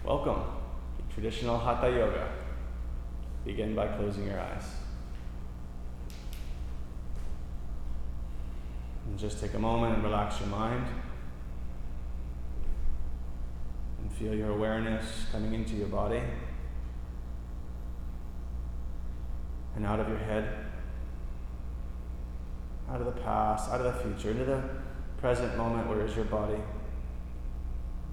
Welcome to traditional Hatha Yoga. Begin by closing your eyes. And just take a moment and relax your mind. And feel your awareness coming into your body and out of your head, out of the past, out of the future, into the present moment. Where is your body?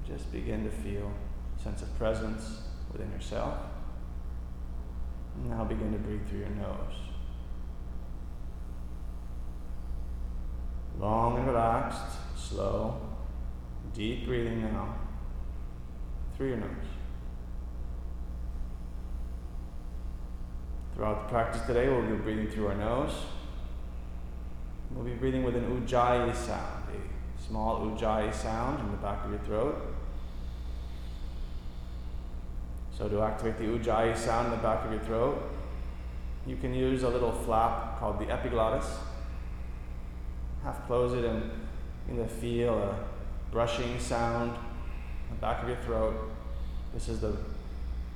Just begin to feel a sense of presence within yourself. And now begin to breathe through your nose. Long and relaxed, slow, deep breathing now through your nose. Throughout the practice today, we'll be breathing through our nose. We'll be breathing with an ujjayi sound, a small ujjayi sound in the back of your throat. So to activate the ujjayi sound in the back of your throat, you can use a little flap called the epiglottis. Half close it and you'll feel a brushing sound in the back of your throat. This is the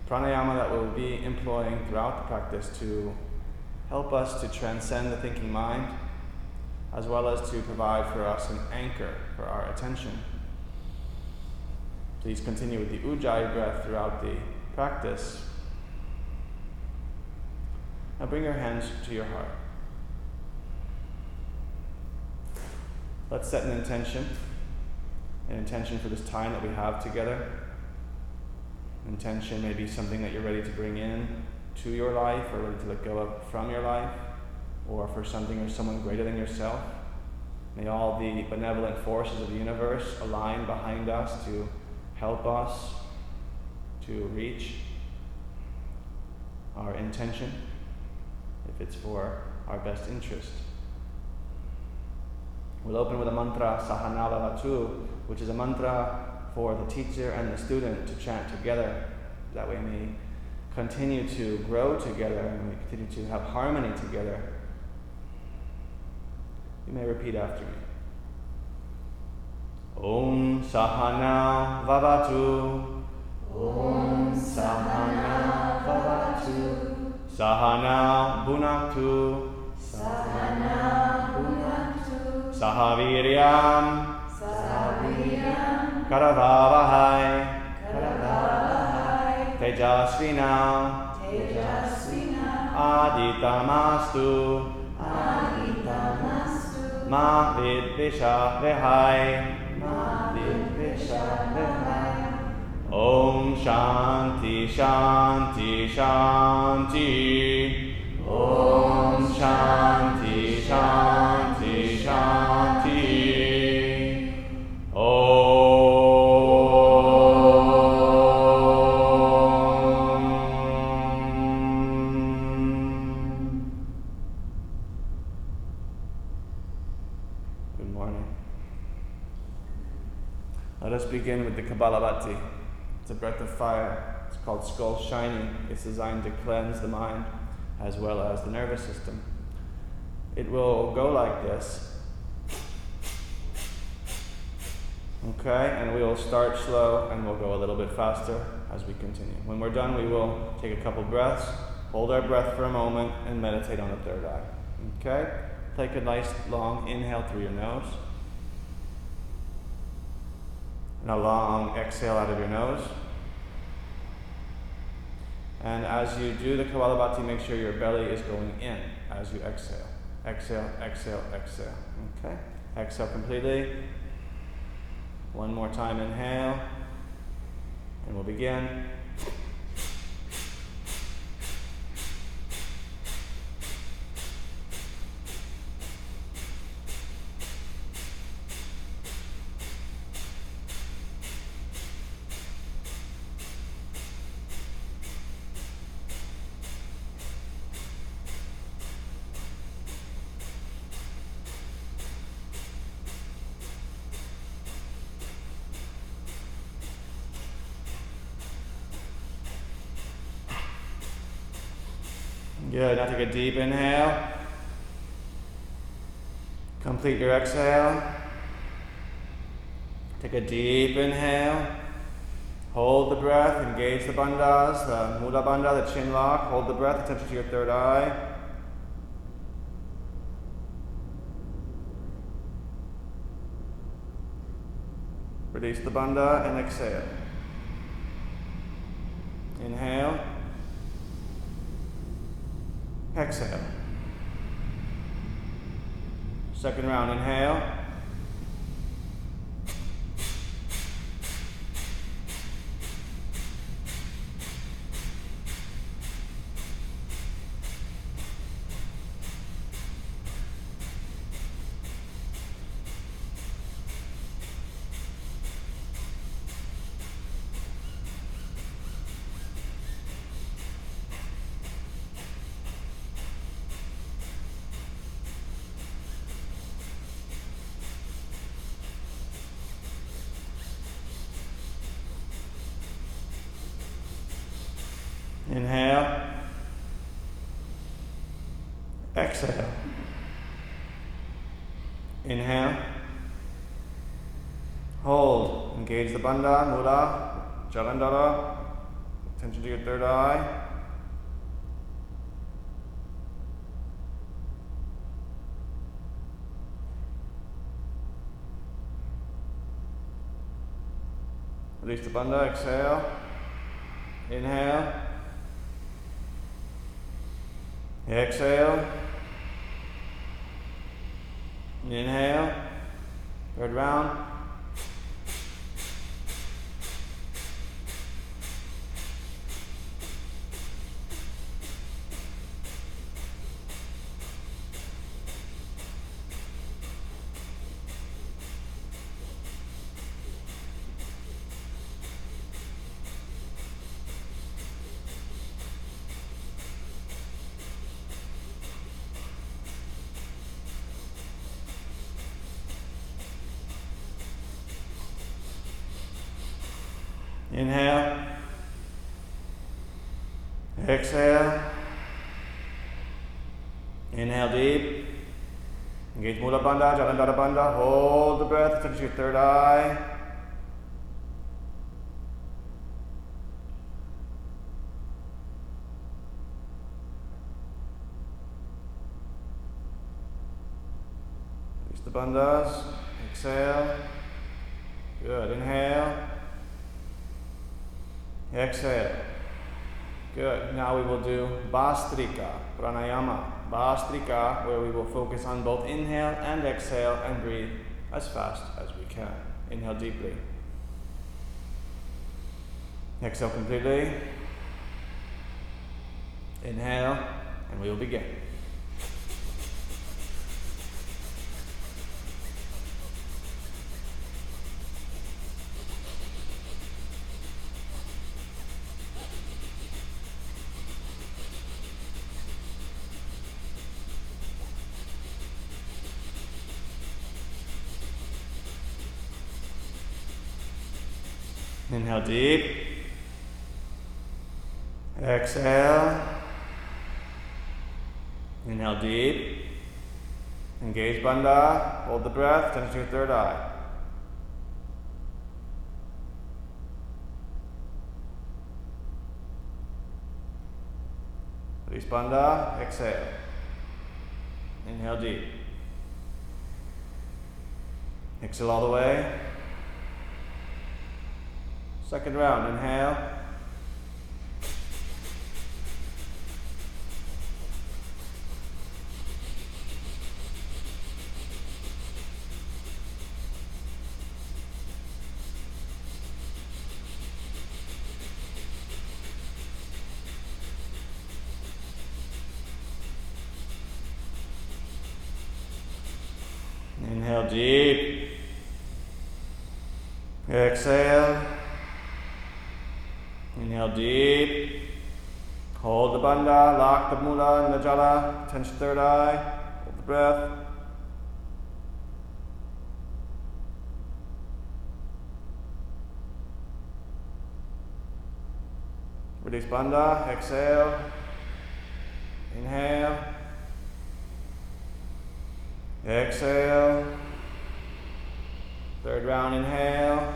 pranayama that we'll be employing throughout the practice to help us to transcend the thinking mind, as well as to provide for us an anchor for our attention. Please continue with the ujjayi breath throughout the practice. Now bring your hands to your heart. Let's set an intention for this time that we have together. Intention may be something that you're ready to bring in to your life, or ready to let go of from your life, or for something or someone greater than yourself. May all the benevolent forces of the universe align behind us to help us to reach our intention, if it's for our best interest. We'll open with a mantra, Sahana Bhavatu, which is a mantra for the teacher and the student to chant together. That way we may continue to grow together and we continue to have harmony together. You may repeat after me. Om Sahana Bhavatu. Om Sahana Bhavatu. Sahana Bhunaktu. Sahana Bhunaktu. Sahaviryam. Sahaviryam. Karavavahai. Karavavahai. Tejasvinam. Tejasvinam. Aditamastu. Aditamastu. Ma vidvishavahai. Ma vidvishavahai. Om Shanti Shanti Shanti. Om Shanti Shanti Shanti. Om. Good morning. Let us begin with the Kapalabhati. It's a breath of fire. It's called skull shining. It's designed to cleanse the mind as well as the nervous system. It will go like this. Okay, and we will start slow and we'll go a little bit faster as we continue. When we're done, we will take a couple breaths, hold our breath for a moment, and meditate on the third eye. Okay? Take a nice long inhale through your nose. And a long exhale out of your nose. And as you do the Kapalabhati, make sure your belly is going in as you exhale. Exhale, exhale, exhale. Okay? Exhale completely. One more time, inhale. And we'll begin. Good. Now take a deep inhale. Complete your exhale. Take a deep inhale. Hold the breath, engage the bandhas, the Mula Bandha, the chin lock. Hold the breath, attention to your third eye. Release the bandha and exhale. Inhale. Exhale. Second round, inhale. Inhale. Exhale. Inhale. Hold. Engage the bandha, mula, jalandhara. Attention to your third eye. Release the bandha, exhale. Inhale. Exhale. Inhale. Third round. Inhale. Exhale. Inhale deep. Engage Mula Bandha, Jalandhara Bandha. Hold the breath, touch your third eye. Release the bandhas. Exhale. Good. Inhale. Exhale. Good. Now we will do Bhastrika Pranayama. Bhastrika, where we will focus on both inhale and exhale and breathe as fast as we can. Inhale deeply. Exhale completely. Inhale, and we will begin. Inhale deep. Exhale. Inhale deep. Engage bandha. Hold the breath. Touch your third eye. Release bandha. Exhale. Inhale deep. Exhale all the way. Second round, inhale. Inhale deep. Exhale. Inhale deep. Hold the bandha, lock the mula and the jala, tense third eye, hold the breath. Release bandha, exhale. Inhale. Exhale. Third round, inhale.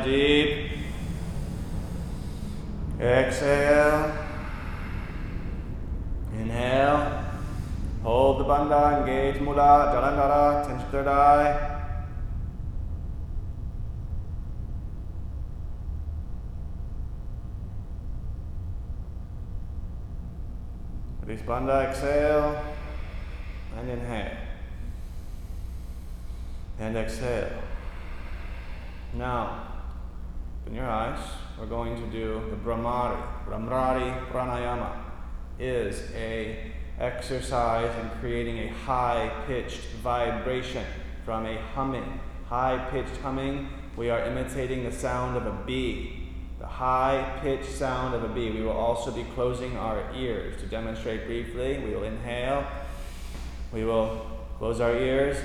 Inhale deep. Exhale. Inhale. Hold the bandha, engage mula, jalandhara, tension third eye. Release bandha, exhale, and inhale. And exhale. Now, open your eyes. We're going to do the Bhastrika Pranayama. Is a exercise in creating a high-pitched vibration from a humming. High-pitched humming, we are imitating the sound of a bee. The high-pitched sound of a bee. We will also be closing our ears. To demonstrate briefly, we will inhale. We will close our ears.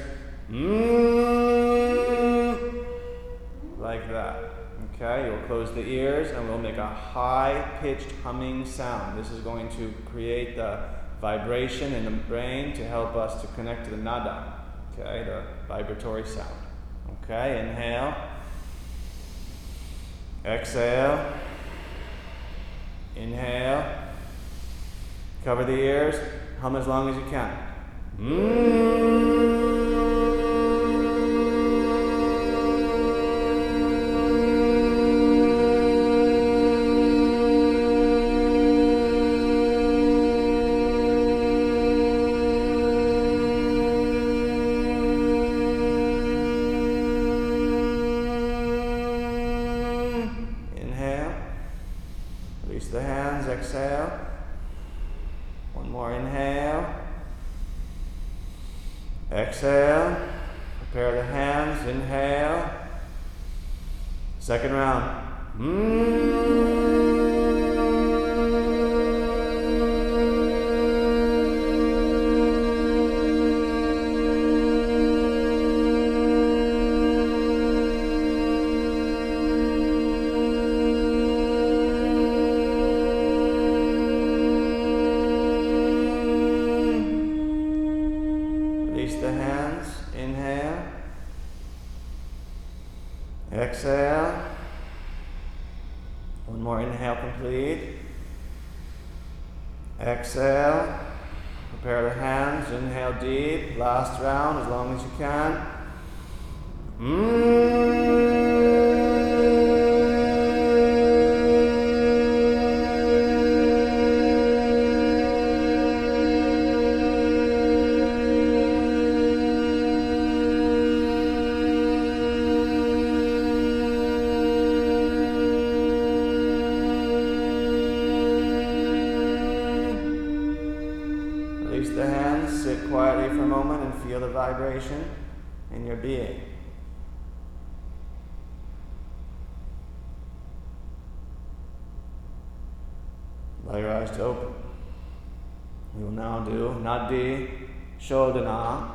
Like that. Okay, you'll close the ears and we'll make a high-pitched humming sound. This is going to create the vibration in the brain to help us to connect to the nada. Okay, the vibratory sound. Okay, inhale. Exhale. Inhale. Cover the ears. Hum as long as you can. Exhale. One more inhale. Exhale. Prepare the hands. Inhale. Second round. Exhale. One more inhale complete. Exhale. Prepare the hands. Inhale deep. Last round as long as you can. The hands, sit quietly for a moment and feel the vibration in your being. Allow your eyes to open. We will now do Nadi Shodhana,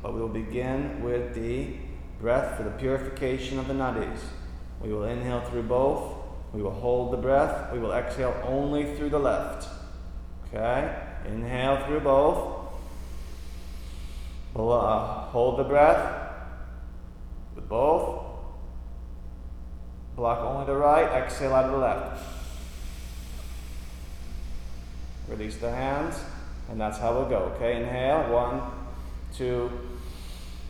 but we will begin with the breath for the purification of the nadis. We will inhale through both. We will hold the breath. We will exhale only through the left. Okay? Inhale through both. Hold the breath with both. Block only the right. Exhale out of the left. Release the hands. And that's how we'll go. Okay, inhale. 1, 2,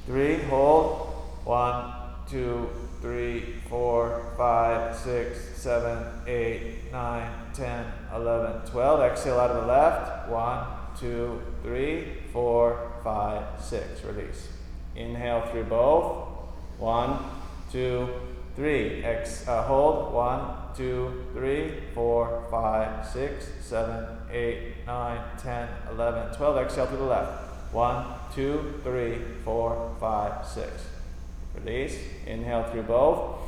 3. Hold. 1, 2, 3, 4, 5, 6, 7, 8, 9, 10, 11, 12. Exhale out of the left. 1, 2, 3, 4, 5, 6. Release. Inhale through both. 1, 2, 3. Hold. 1, 2, 3, 4, 5, 6, 7, 8, 9, 10, 11, 12. Exhale to the left. 1, 2, 3, 4, 5, 6. Release. Inhale through both.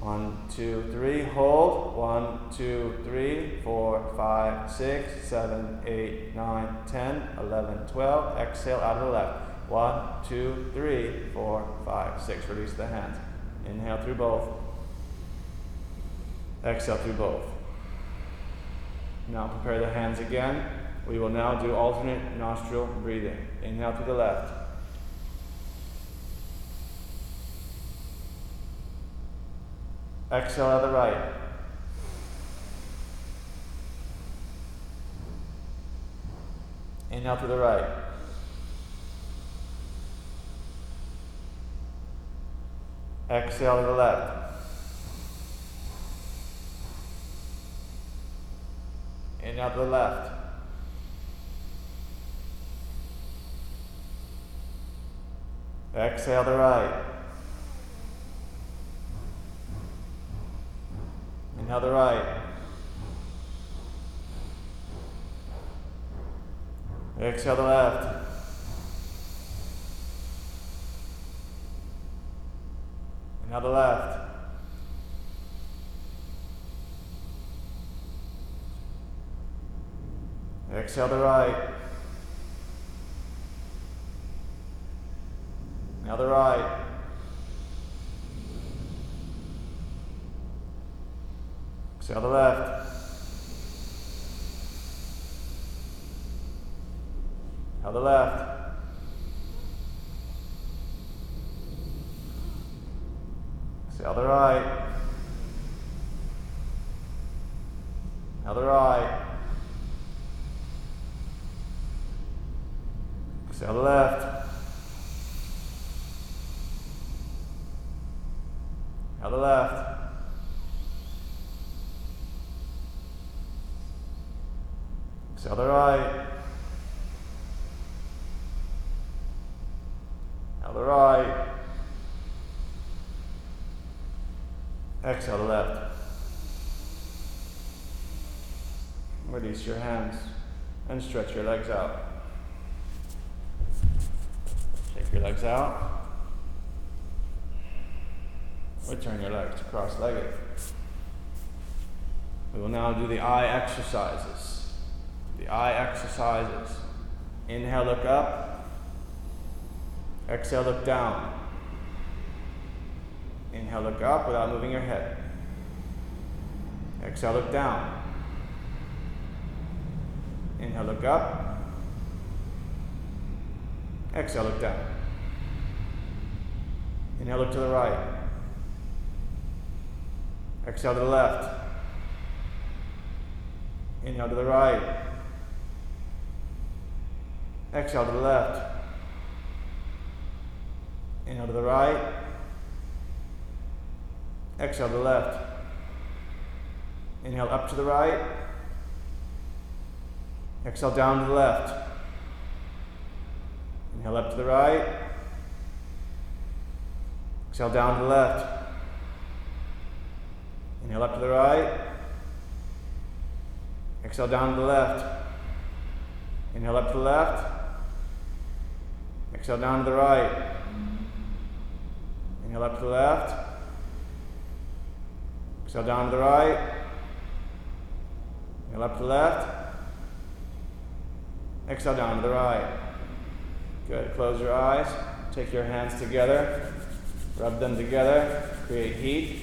1, 2, 3. Hold. 1, 2, 3, 4, 5, 6, 7, 8, 9, 10, 11, 12. Exhale out of the left. 1, 2, 3, 4, 5, 6. Release the hands. Inhale through both. Exhale through both. Now prepare the hands again. We will now do alternate nostril breathing. Inhale through the left. Exhale out of the right. Inhale to the right. Exhale to the left. Inhale to the left. Exhale to the right. Inhale to the right. Exhale to the left. Inhale to the left. Exhale to the right. Now the right. Exhale to the left. Now the left. Exhale to the right. Now the right. Exhale to the left. Now the left. Exhale to the right. Now the right. Exhale to the left. Release your hands and stretch your legs out. Shake your legs out. Return your legs to cross-legged. We will now do the eye exercises. The eye exercises. Inhale, look up. Exhale, look down. Inhale, look up without moving your head. Exhale, look down. Inhale, look up. Exhale, look down. Inhale, look to the right. Exhale to the left. Inhale to the right. Exhale to the left. Inhale to the right. Exhale to the left. Inhale up to the right. Exhale down to the left. Inhale up to the right. Exhale down to the left. Inhale up to the right. Exhale down to the left. Inhale up to the left. Exhale down to the right. Inhale up to the left. Exhale down to the right. Inhale up to the left. Exhale down to the right. Good. Close your eyes. Take your hands together. Rub them together. Create heat.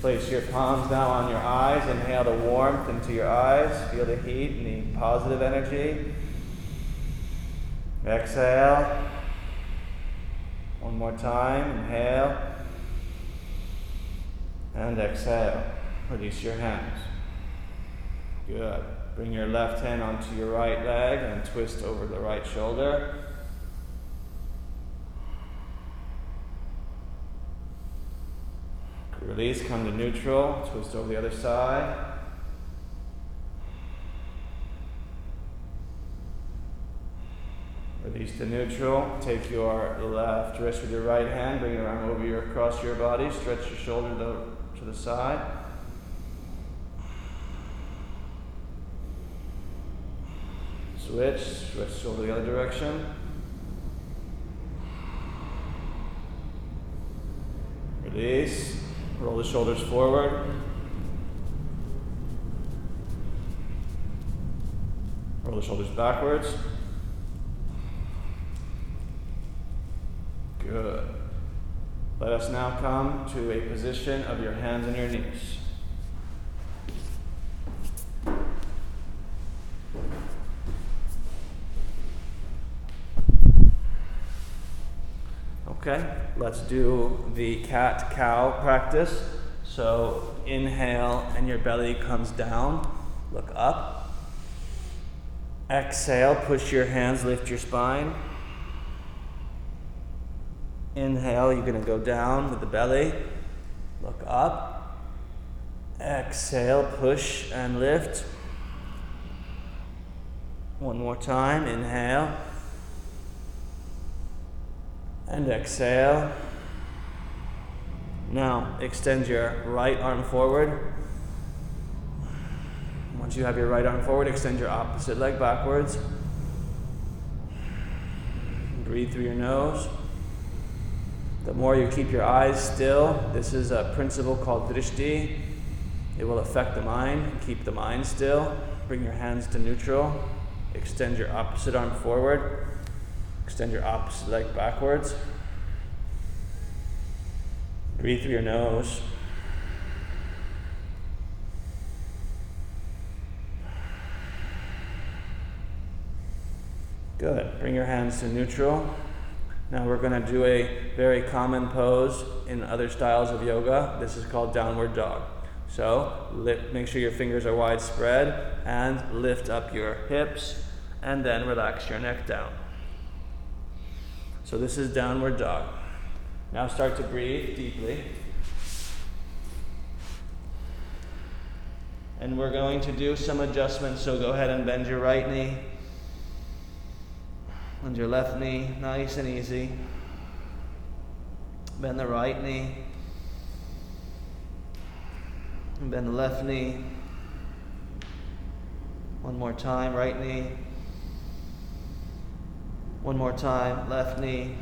Place your palms now on your eyes. Inhale the warmth into your eyes. Feel the heat and the positive energy. Exhale. One more time. Inhale. And exhale. Release your hands. Good. Bring your left hand onto your right leg and twist over the right shoulder. Release, come to neutral, twist over the other side. Release to neutral. Take your left wrist with your right hand, bring your arm across your body, stretch your shoulder to the side. Switch shoulder the other direction. Release. Roll the shoulders forward. Roll the shoulders backwards. Good. Let us now come to a position of your hands and your knees. Okay, let's do the cat-cow practice. So inhale and your belly comes down. Look up. Exhale, push your hands, lift your spine. Inhale, you're going to go down with the belly. Look up. Exhale, push and lift. One more time. Inhale. And exhale. Now, extend your right arm forward. Once you have your right arm forward, extend your opposite leg backwards. Breathe through your nose. The more you keep your eyes still, this is a principle called drishti. It will affect the mind. Keep the mind still. Bring your hands to neutral. Extend your opposite arm forward. Extend your opposite leg backwards. Breathe through your nose. Good. Bring your hands to neutral. Now we're going to do a very common pose in other styles of yoga. This is called downward dog. So make sure your fingers are widespread and lift up your hips and then relax your neck down. So this is downward dog. Now start to breathe deeply. And we're going to do some adjustments, so go ahead and bend your right knee. Bend your left knee, nice and easy. Bend the right knee. And bend the left knee. One more time, right knee. One more time, left knee.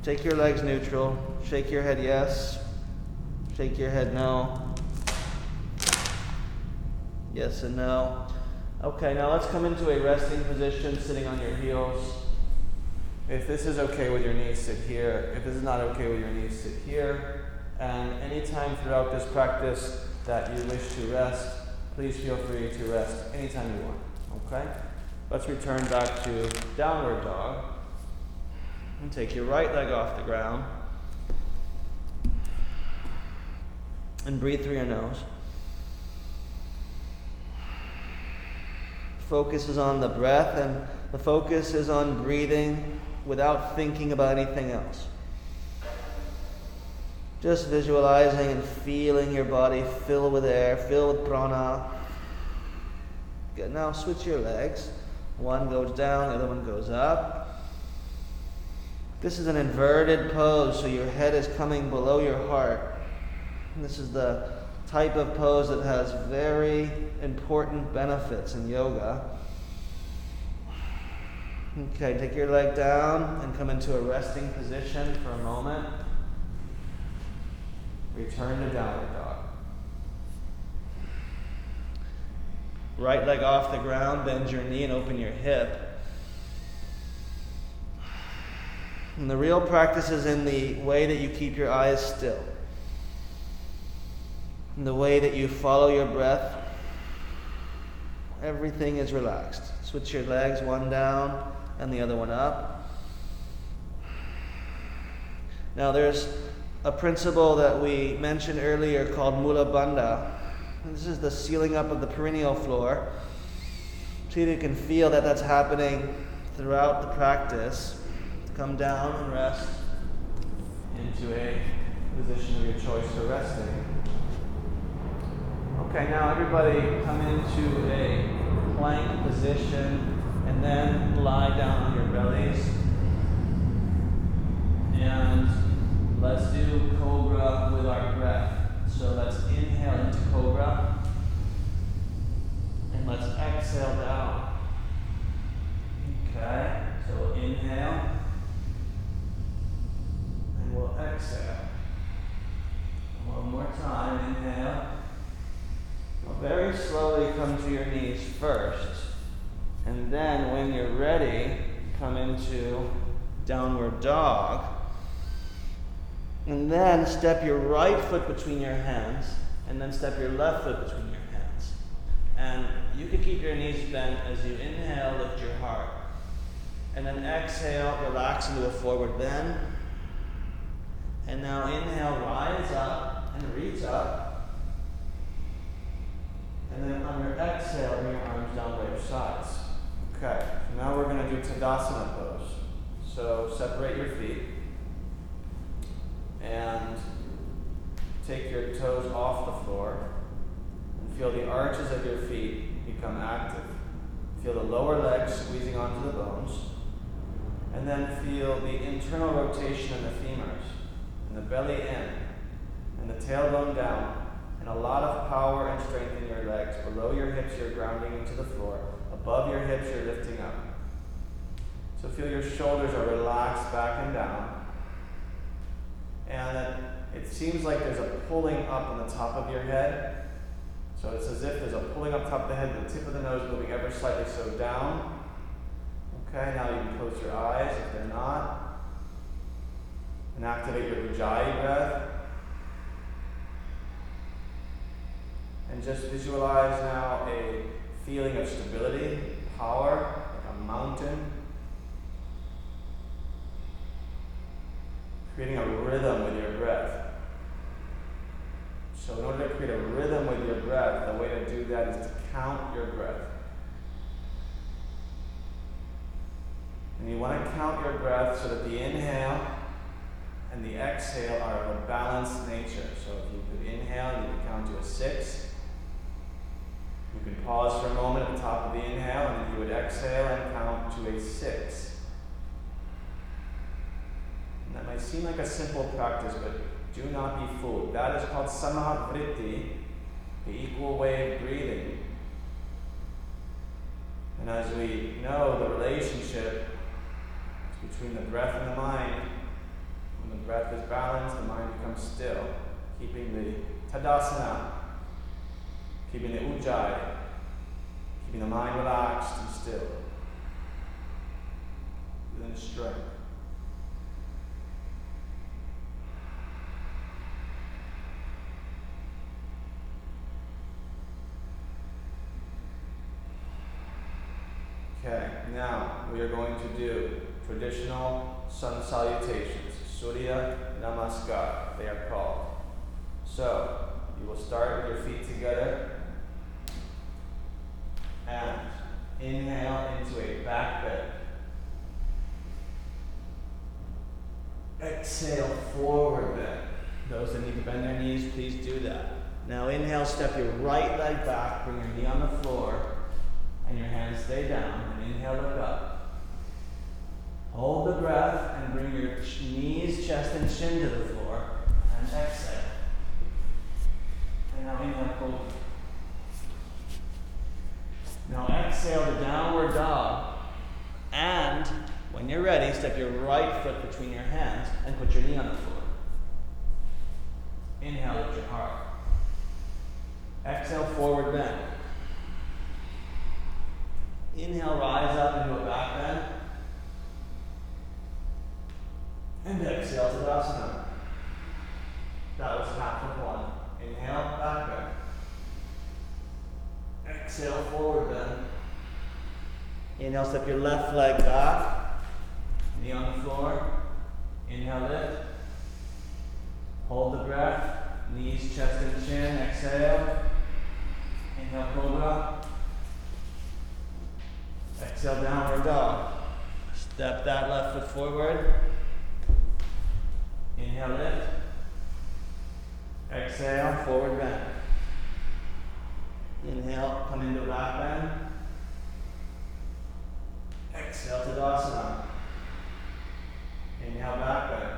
Take your legs neutral. Shake your head yes. Shake your head no. Yes and no. Okay, now let's come into a resting position, sitting on your heels. If this is okay with your knees, sit here. If this is not okay with your knees, sit here. And anytime throughout this practice that you wish to rest, please feel free to rest anytime you want. Okay? Let's return back to downward dog. And take your right leg off the ground. And breathe through your nose. Focus is on the breath, and the focus is on breathing without thinking about anything else. Just visualizing and feeling your body fill with air, fill with prana. Good. Now switch your legs. One goes down, the other one goes up. This is an inverted pose, so your head is coming below your heart. And this is the type of pose that has very important benefits in yoga. Okay, take your leg down and come into a resting position for a moment. Return to downward dog. Right leg off the ground, bend your knee and open your hip. And the real practice is in the way that you keep your eyes still. In the way that you follow your breath. Everything is relaxed. Switch your legs, one down and the other one up. Now there's a principle that we mentioned earlier called Mula Bandha. This is the sealing up of the perineal floor. See if you can feel that that's happening throughout the practice. Come down and rest into a position of your choice for resting. Okay, now everybody come into a plank position and then lie down on your bellies. And let's do cobra with our breath. So let's inhale into cobra. And let's exhale down. Okay, so inhale. And we'll exhale. One more time, inhale. Very slowly come to your knees first, and then when you're ready, come into downward dog, and then step your right foot between your hands, and then step your left foot between your hands. And you can keep your knees bent as you inhale, lift your heart, and then exhale, relax into a forward bend, And now inhale, rise up and reach up. And then on your exhale, bring your arms down by your sides. Okay, so now we're going to do Tadasana pose. So separate your feet and take your toes off the floor and feel the arches of your feet become active. Feel the lower legs squeezing onto the bones, and then feel the internal rotation in the femurs, and the belly in, and the tailbone down, and a lot of power and strength in your legs. Below your hips, you're grounding into the floor. Above your hips, you're lifting up. So feel your shoulders are relaxed back and down, and it seems like there's a pulling up on the top of your head. So it's as if there's a pulling up top of the head, the tip of the nose moving ever slightly so down. Okay, now you can close your eyes if they're not. And activate your Ujjayi breath. And just visualize now a feeling of stability, power, like a mountain. Creating a rhythm with your breath. So in order to create a rhythm with your breath, the way to do that is to count your breath. And you want to count your breath so that the inhale and the exhale are of a balanced nature. So if you could inhale, you could count to a 6. You could pause for a moment at the top of the inhale, and then you would exhale and count to a 6. And that might seem like a simple practice, but do not be fooled. That is called Samahvritti, the equal way of breathing. And as we know, the relationship between the breath and the mind, when the breath is balanced, the mind becomes still, keeping the Tadasana, keeping the Ujjayi, keeping the mind relaxed and still, within strength. Okay, now we are going to do traditional Sun Salutations, Surya Namaskar, they are called. So, you will start with your feet together and inhale into a back bend. Exhale, forward bend. Those that need to bend their knees, please do that. Now inhale, step your right leg back, bring your knee on the floor, and your hands stay down, and inhale, look up. Hold the breath and bring your knees, chest, and chin to the floor, and exhale. And now inhale, cobra. Now exhale to downward dog, and when you're ready, step your right foot between your hands and put your knee on the floor. Inhale, lift your heart. Exhale, forward bend. Inhale, rise up into a back bend. And exhale, Tadasana. That was half of one. Inhale, back bend. Exhale, forward bend. Inhale, step your left leg back. Knee on the floor. Inhale, lift. Hold the breath. Knees, chest, and chin. Exhale. Inhale, cobra. Exhale, downward dog. Step that left foot forward. Inhale, lift. Exhale, forward bend. Inhale, come into a back bend. Exhale, Tadasana. Inhale, back bend.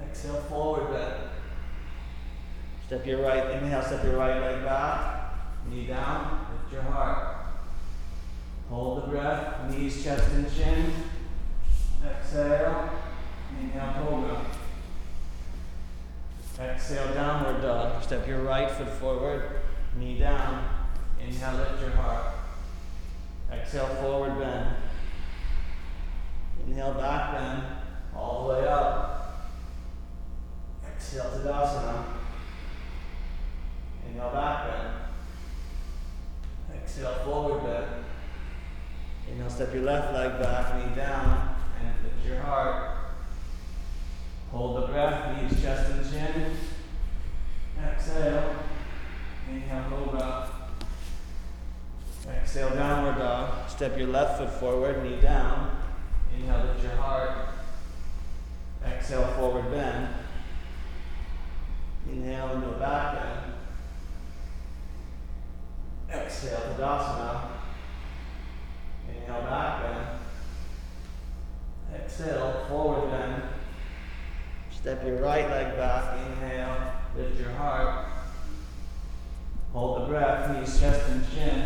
Exhale, forward bend. Step your right, inhale, step your right leg back. Knee down, lift your heart. Hold the breath, knees, chest, and chin. Exhale, inhale, cobra. Exhale, downward dog. Step your right foot forward, knee down. Inhale, lift your heart. Exhale, forward bend. Inhale, back bend, all the way up. Exhale, Tadasana. Inhale, back bend. Exhale, forward bend. Inhale, step your left leg back, knee down, and lift your heart. Hold the breath, knees, chest, and chin. Exhale. Inhale, cobra. Exhale, downward dog. Step your left foot forward, knee down. Inhale, lift your heart. Exhale, forward bend. Inhale into a back bend. Exhale, Tadasana. Inhale, back bend. Exhale, forward bend. Step your right leg back. Inhale, lift your heart. Hold the breath, knees, chest, and chin.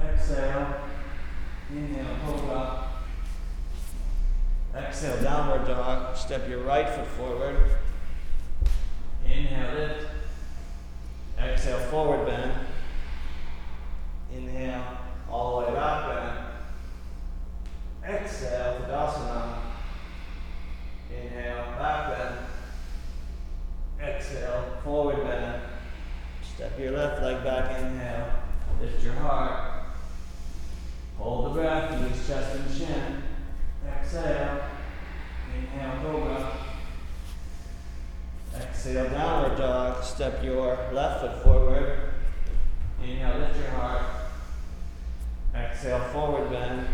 Exhale. Inhale, cobra. Exhale, downward dog. Step your right foot forward. Inhale, lift. Exhale, forward bend. Inhale, all the way back bend. Exhale, Tadasana. Inhale, back bend. Exhale, forward bend. Step your left leg back. Inhale, lift your heart. Hold the breath, knees, chest, and chin. Exhale. Inhale, cobra. Exhale, downward dog. Step your left foot forward. Inhale, lift your heart. Exhale, forward bend.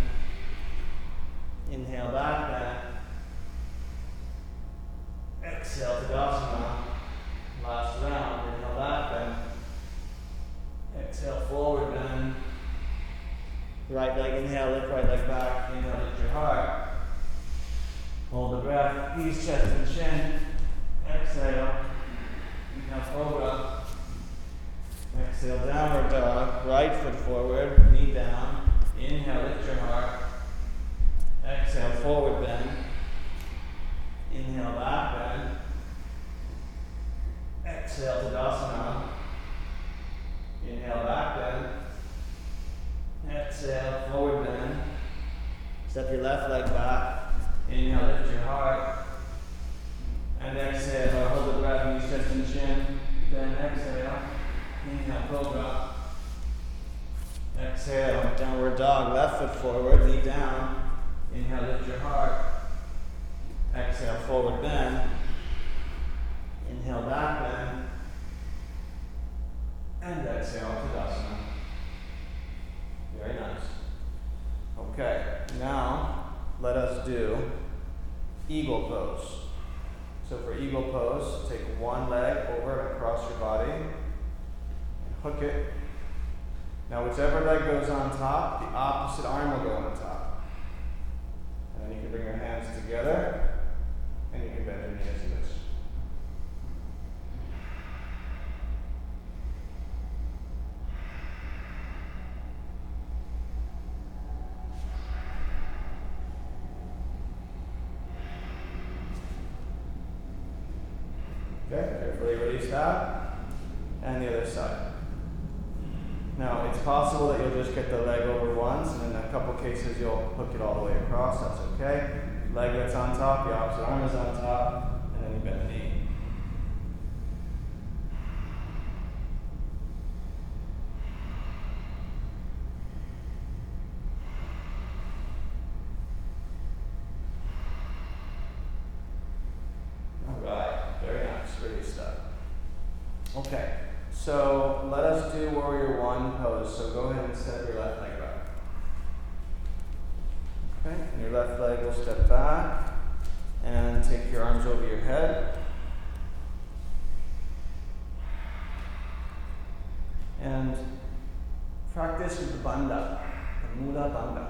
Inhale, back bend. Exhale, Tadasana. Last round. Inhale, back bend. Exhale, forward bend. Right leg, inhale, lift right leg back. Inhale, lift your heart. Hold the breath, knees, chest, and chin. Exhale. Inhale, cobra. Exhale, downward dog. Right foot forward, knee down. Inhale, lift your heart. Exhale, forward bend. Inhale, back bend. Exhale, Tadasana. Inhale, back bend. Exhale, forward bend. Step your left leg back. Inhale, lift your heart. And exhale, hold the breath, knees, chest, and chin. Then exhale. Inhale, cobra. Exhale, downward dog. Left foot forward, knee down. Inhale, lift your heart. Exhale, forward bend. Inhale, back bend. And exhale, Tadasana. Very nice. Okay, now let us do eagle pose. So for eagle pose, take one leg over and across your body, and hook it. Now whichever leg goes on top, the opposite arm will go on top. And then you can bring your hands together, and you can bend your knee as you wish. Okay, carefully release that, and the other side. Now, it's possible that you'll just get the leg over once, and in a couple cases you'll hook it all the way across, that's okay. Leg that's on top, the opposite arm is on top, and then you bend the knee. Okay, so let us do warrior one pose. So go ahead and step your left leg back. Okay, and your left leg will step back and take your arms over your head. And practice with bandha, Mula Bandha.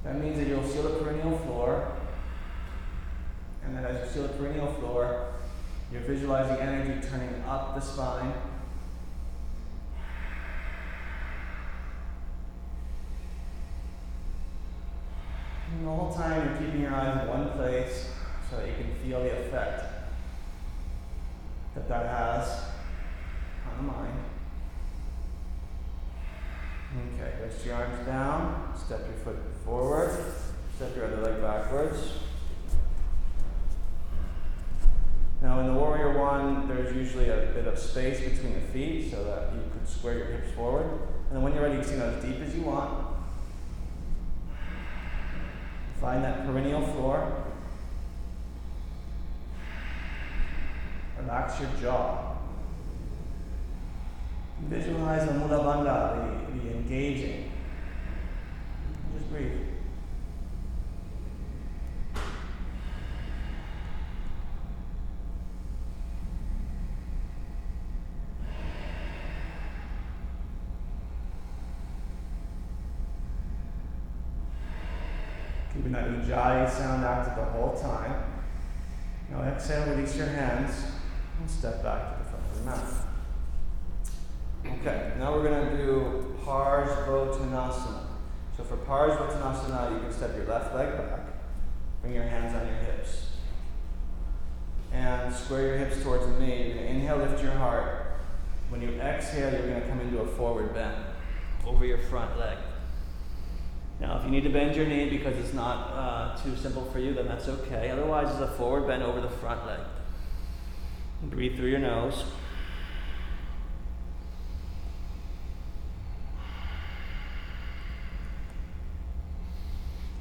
That means that you'll feel the perineal floor, and then as you feel the perineal floor, you're visualizing energy turning up the spine. And the whole time you're keeping your eyes in one place so that you can feel the effect that has on the mind. Okay, rest your arms down, step your foot forward, step your other leg backwards. Now in the warrior one, there's usually a bit of space between the feet so that you could square your hips forward. And then when you're ready, you can go as deep as you want. Find that perineal floor. Relax your jaw. Visualize the Mula Bandha, the engaging. Just breathe. Keeping that Ujjayi sound active the whole time. Now exhale, release your hands, and step back to the front of the mat. Okay, now we're going to do Parsvottanasana. So for Parsvottanasana, you can step your left leg back, bring your hands on your hips, and square your hips towards the knee. You're going to inhale, lift your heart. When you exhale, you're going to come into a forward bend over your front leg. Now, if you need to bend your knee because it's not too simple for you, then that's okay. Otherwise, it's a forward bend over the front leg. Breathe through your nose.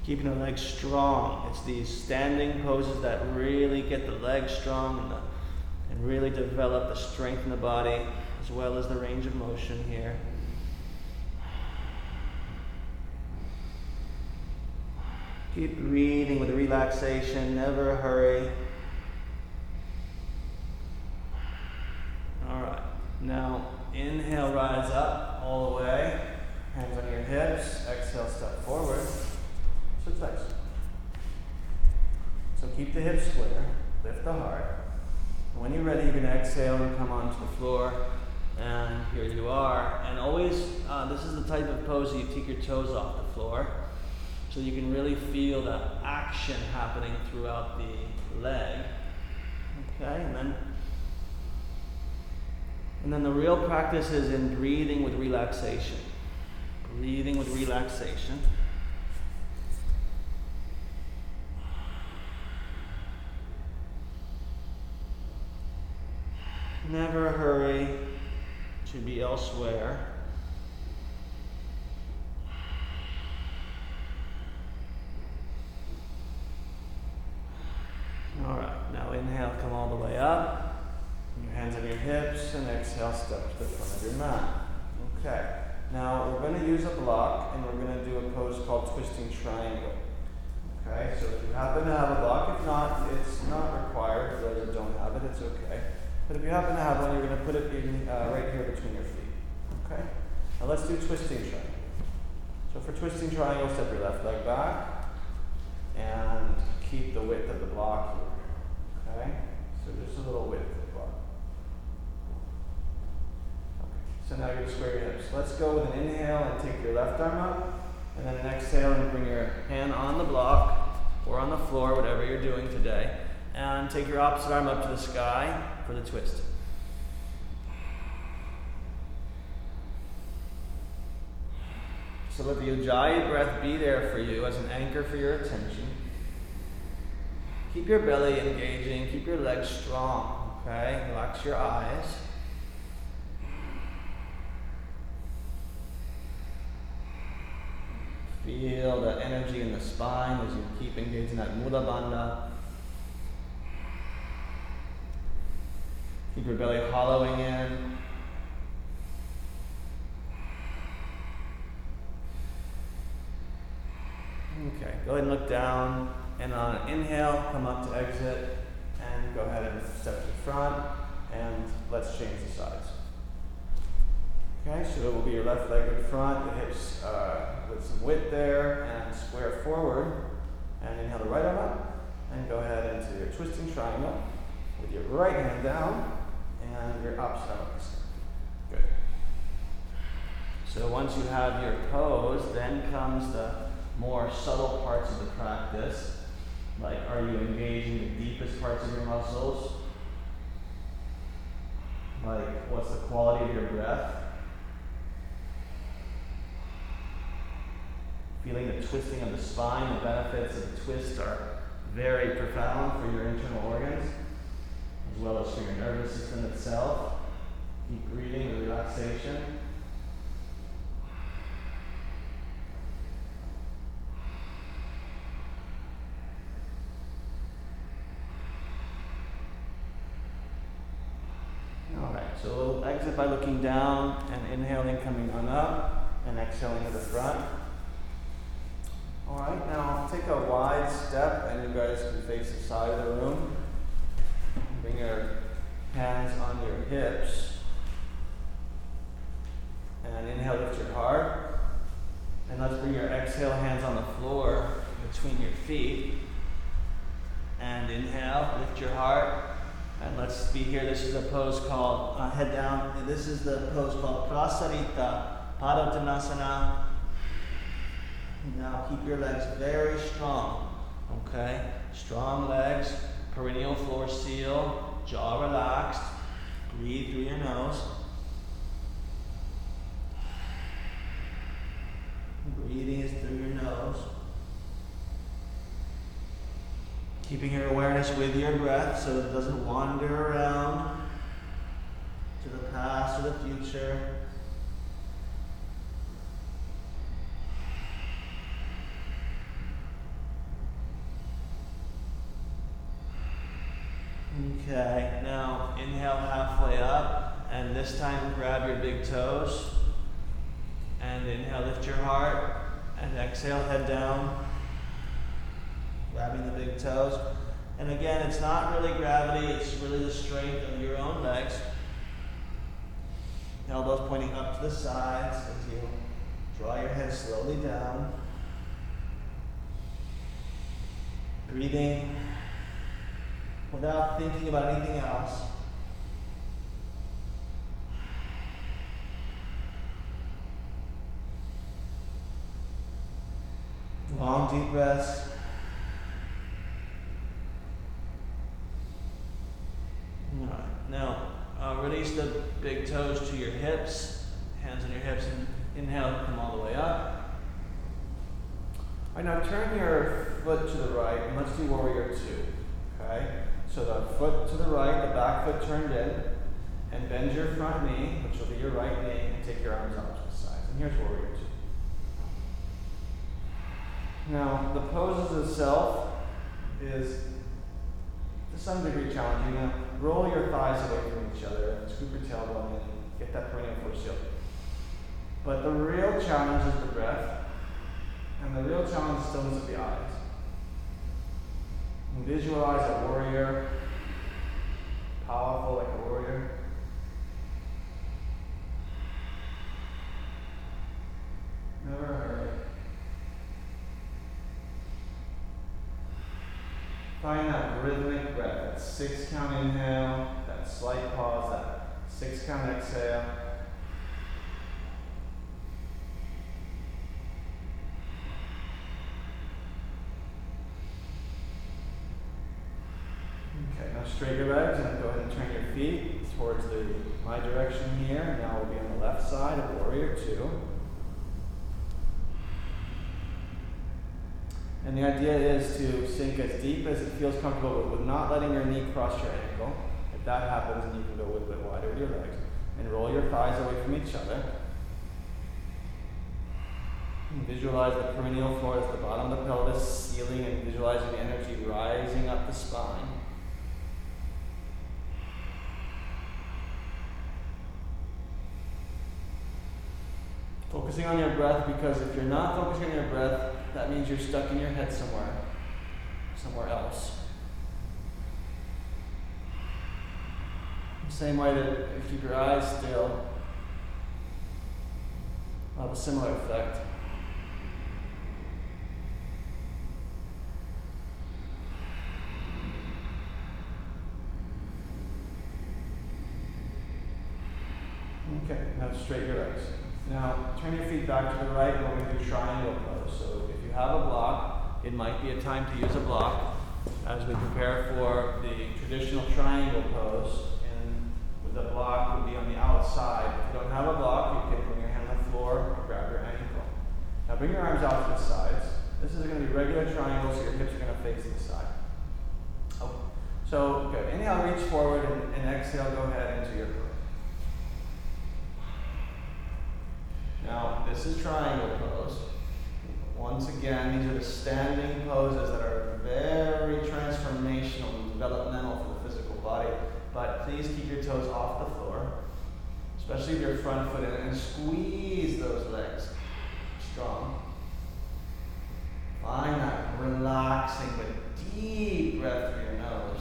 Keeping the legs strong. It's these standing poses that really get the legs strong and really develop the strength in the body as well as the range of motion here. Keep breathing with relaxation, never hurry. All right, now inhale, rise up all the way. Hands on your hips, exhale, step forward. Switch legs. So keep the hips square, lift the heart. And when you're ready, you can exhale and come onto the floor. And here you are. And always, this is the type of pose that you take your toes off the floor. So you can really feel the action happening throughout the leg. Okay, and then the real practice is in breathing with relaxation. Breathing with relaxation. Never hurry to be elsewhere. All right, now inhale, come all the way up. Your hands on your hips, and exhale, step to the front of your mat. Okay, now we're going to use a block, and we're going to do a pose called twisting triangle. Okay, so if you happen to have a block, if not, it's not required. For those that don't have it, it's okay. But if you happen to have one, you're going to put it right here between your feet. Okay, now let's do twisting triangle. So for twisting triangle, step your left leg back, and keep the width of the block here. Okay? So just a little width of the block. Okay. So now you're going to square your hips. Let's go with an inhale and take your left arm up, and then an exhale and bring your hand on the block or on the floor, whatever you're doing today, and take your opposite arm up to the sky for the twist. So let the Ujjayi breath be there for you as an anchor for your attention. Keep your belly engaging, keep your legs strong, okay? Relax your eyes. Feel the energy in the spine as you keep engaging that Mula Bandha. Keep your belly hollowing in. Okay, go ahead and look down. And on an inhale, come up to exit, and go ahead and step to the front, and let's change the sides. Okay, so it will be your left leg in front, the hips with some width there, and square forward. And inhale the right arm up, and go ahead into your twisting triangle with your right hand down, and your opposite arm up. Good. So once you have your pose, then comes the more subtle parts of the practice. Like, are you engaging the deepest parts of your muscles? Like, what's the quality of your breath? Feeling the twisting of the spine. The benefits of the twist are very profound for your internal organs, as well as for your nervous system itself. Keep breathing with relaxation. So we'll exit by looking down and inhaling, coming on up, and exhaling to the front. Alright, now take a wide step, and you guys can face the side of the room. Bring your hands on your hips. And inhale, lift your heart. And let's bring your exhale hands on the floor between your feet. And inhale, lift your heart. And let's be here. This is a pose called head down. And this is the pose called Prasarita Padottanasana. Now keep your legs very strong. Okay? Strong legs, perineal floor seal, jaw relaxed. Breathe through your nose. Breathing is through your nose. Keeping your awareness with your breath so it doesn't wander around to the past or the future. Okay, now inhale halfway up, and this time grab your big toes. And inhale, lift your heart, and exhale, head down. Grabbing the big toes. And again, it's not really gravity, it's really the strength of your own legs. Elbows pointing up to the sides as you draw your head slowly down. Breathing without thinking about anything else. Long, deep breaths. All right. Now, release the big toes to your hips. Hands on your hips, and inhale, come all the way up. All right, now turn your foot to the right, and let's do warrior two. Okay? So the foot to the right, the back foot turned in, and bend your front knee, which will be your right knee, and take your arms out to the sides. And here's warrior two. Now, the poses itself is to some degree challenging. Now, roll your thighs away from each other, scoop your tailbone in, get that perineal floor seal. But the real challenge is the breath, and the real challenge is stillness of the eyes. And visualize a warrior, powerful like a warrior. Never hurry. Find that rhythmic breath, that 6 count inhale, that slight pause, that 6 count exhale. Okay, now straighten your legs and go ahead and turn your feet towards my direction here. Now we'll be on the left side of warrior two. And the idea is to sink as deep as it feels comfortable with not letting your knee cross your ankle. If that happens, then you can go a little bit wider with your legs. And roll your thighs away from each other. And visualize the perineal floor as the bottom of the pelvis sealing, and visualizing the energy rising up the spine. Focusing on your breath, because if you're not focusing on your breath, that means you're stuck in your head somewhere else. The same way that if you keep your eyes still, it'll have a similar effect. Okay, now straighten your legs. Now, turn your feet back to the right, and we're going to do triangle pose. So if you have a block, it might be a time to use a block as we prepare for the traditional triangle pose. And with the block would be on the outside. If you don't have a block, you can bring your hand on the floor or grab your ankle. Now bring your arms out to the sides. This is going to be regular triangle, so your hips are going to face to the side. Oh. So good. Inhale, reach forward, and exhale, go ahead into your pose. Now, this is triangle pose. Once again, these are the standing poses that are very transformational and developmental for the physical body. But please keep your toes off the floor. especially if you're front footed, and squeeze those legs strong. Find that relaxing but deep breath through your nose.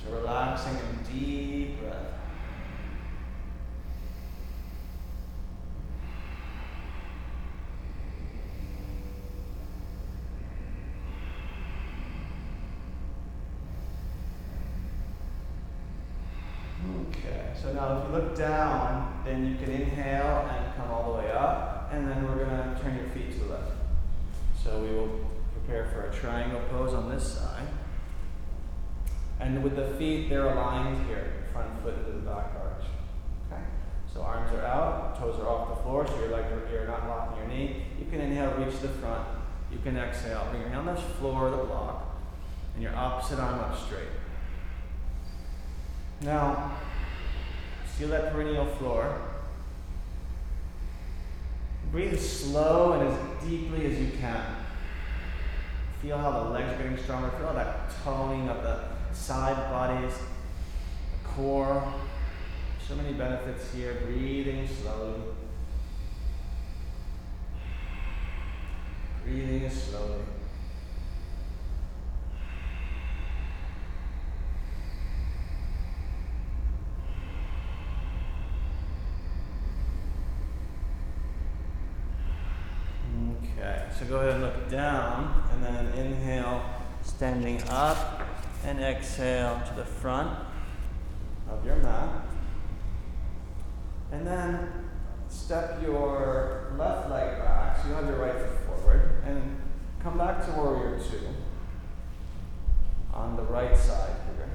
So relaxing and deep breath. Okay, so now if you look down, then you can inhale and come all the way up, and then we're going to turn your feet to the left. So we will prepare for a triangle pose on this side. And with the feet, they're aligned here, front foot into the back arch. Okay, so arms are out, toes are off the floor, so you're not locking your knee. You can inhale, reach the front. You can exhale, bring your hand on the floor, the block, and your opposite arm up straight. Now, feel that perineal floor. Breathe slow and as deeply as you can. Feel how the legs are getting stronger. Feel how that toning of the side bodies, the core. So many benefits here. Breathing slowly. Breathing slowly. Okay, so go ahead and look down, and then inhale, standing up, and exhale to the front of your mat. And then step your left leg back, so you have your right foot forward, and come back to warrior two on the right side here.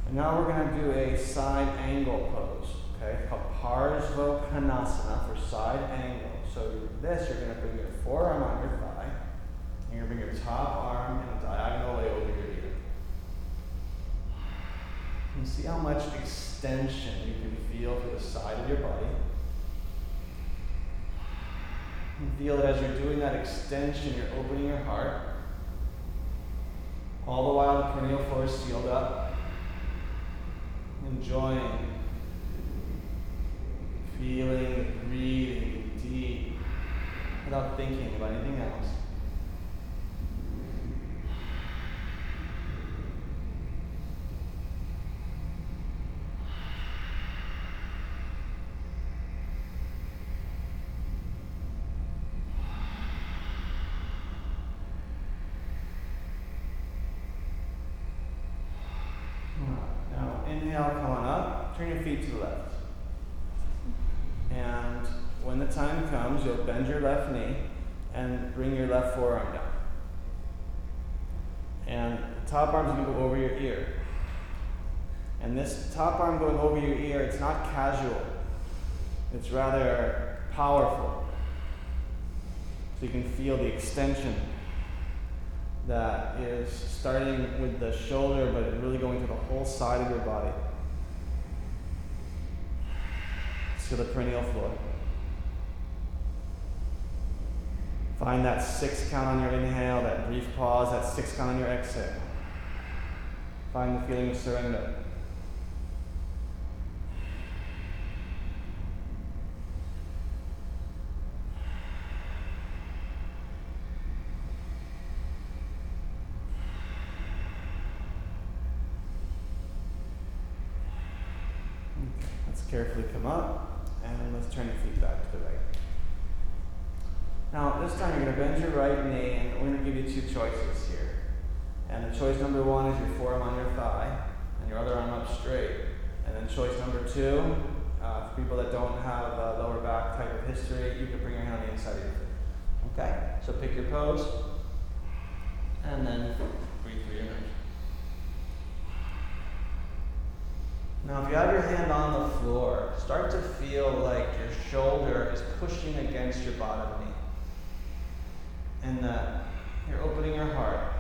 And now we're going to do a side angle pose, okay? It's called Sheersh-Asana for side angle. So this, you're going to bring your forearm on your thigh, and you're going to bring your top arm in a diagonal way over your ear. And see how much extension you can feel to the side of your body. And feel that as you're doing that extension, you're opening your heart. All the while the perineal floor is sealed up. Enjoying, feeling, breathing deep without thinking about anything else. Now inhale, come on up, turn your feet to the left. And when the time comes, you'll bend your left knee and bring your left forearm down. And the top arm's going to go over your ear. And this top arm going over your ear, it's not casual. It's rather powerful. So you can feel the extension that is starting with the shoulder, but really going to the whole side of your body. To the perineal floor. Find that 6 count on your inhale, that brief pause, that 6 count on your exhale. Find the feeling of surrender. Okay, let's carefully come up. And let's turn your feet back to the right. Now, this time you're going to bend your right knee, and we're going to give you 2 choices here. And the choice number 1 is your forearm on your thigh, and your other arm up straight. And then choice number 2, for people that don't have a lower back type of history, you can bring your hand on the inside of your foot. Okay? So pick your pose, and then breathe through your nose. Now, if you have your hand on the floor, start to feel like your shoulder is pushing against your bottom knee. And that you're opening your heart.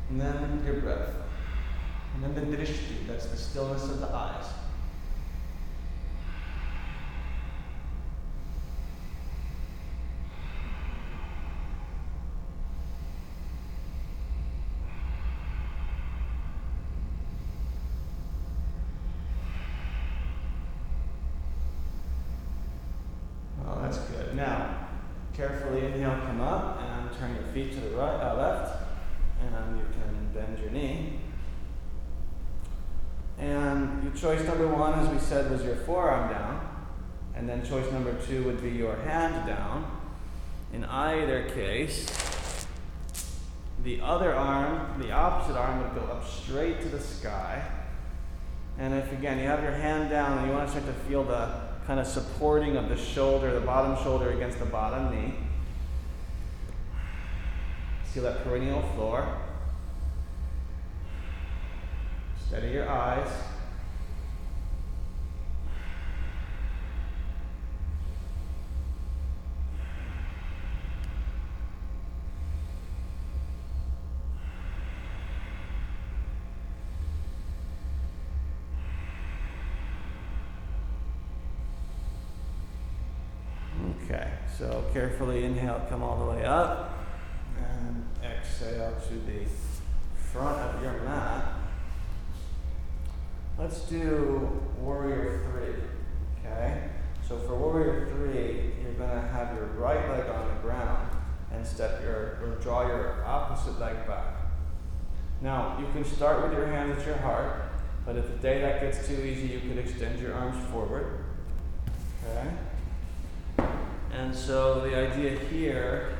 And then your breath. And then the drishti, that's the stillness of the eyes. carefully inhale, come up, and turn your feet to the right, left, and you can bend your knee. And your choice number one, as we said, was your forearm down, and then choice number two would be your hand down. In either case, the other arm, the opposite arm, would go up straight to the sky. And if, again, you have your hand down and you want to start to feel the kind of supporting of the shoulder, the bottom shoulder against the bottom knee. Feel that perineal floor. Steady your eyes. Okay, so carefully inhale, come all the way up, and exhale to the front of your mat. Let's do Warrior 3, okay? So for Warrior 3, you're going to have your right leg on the ground and draw your opposite leg back. Now, you can start with your hands at your heart, but if the day that gets too easy, you could extend your arms forward, okay? And so the idea here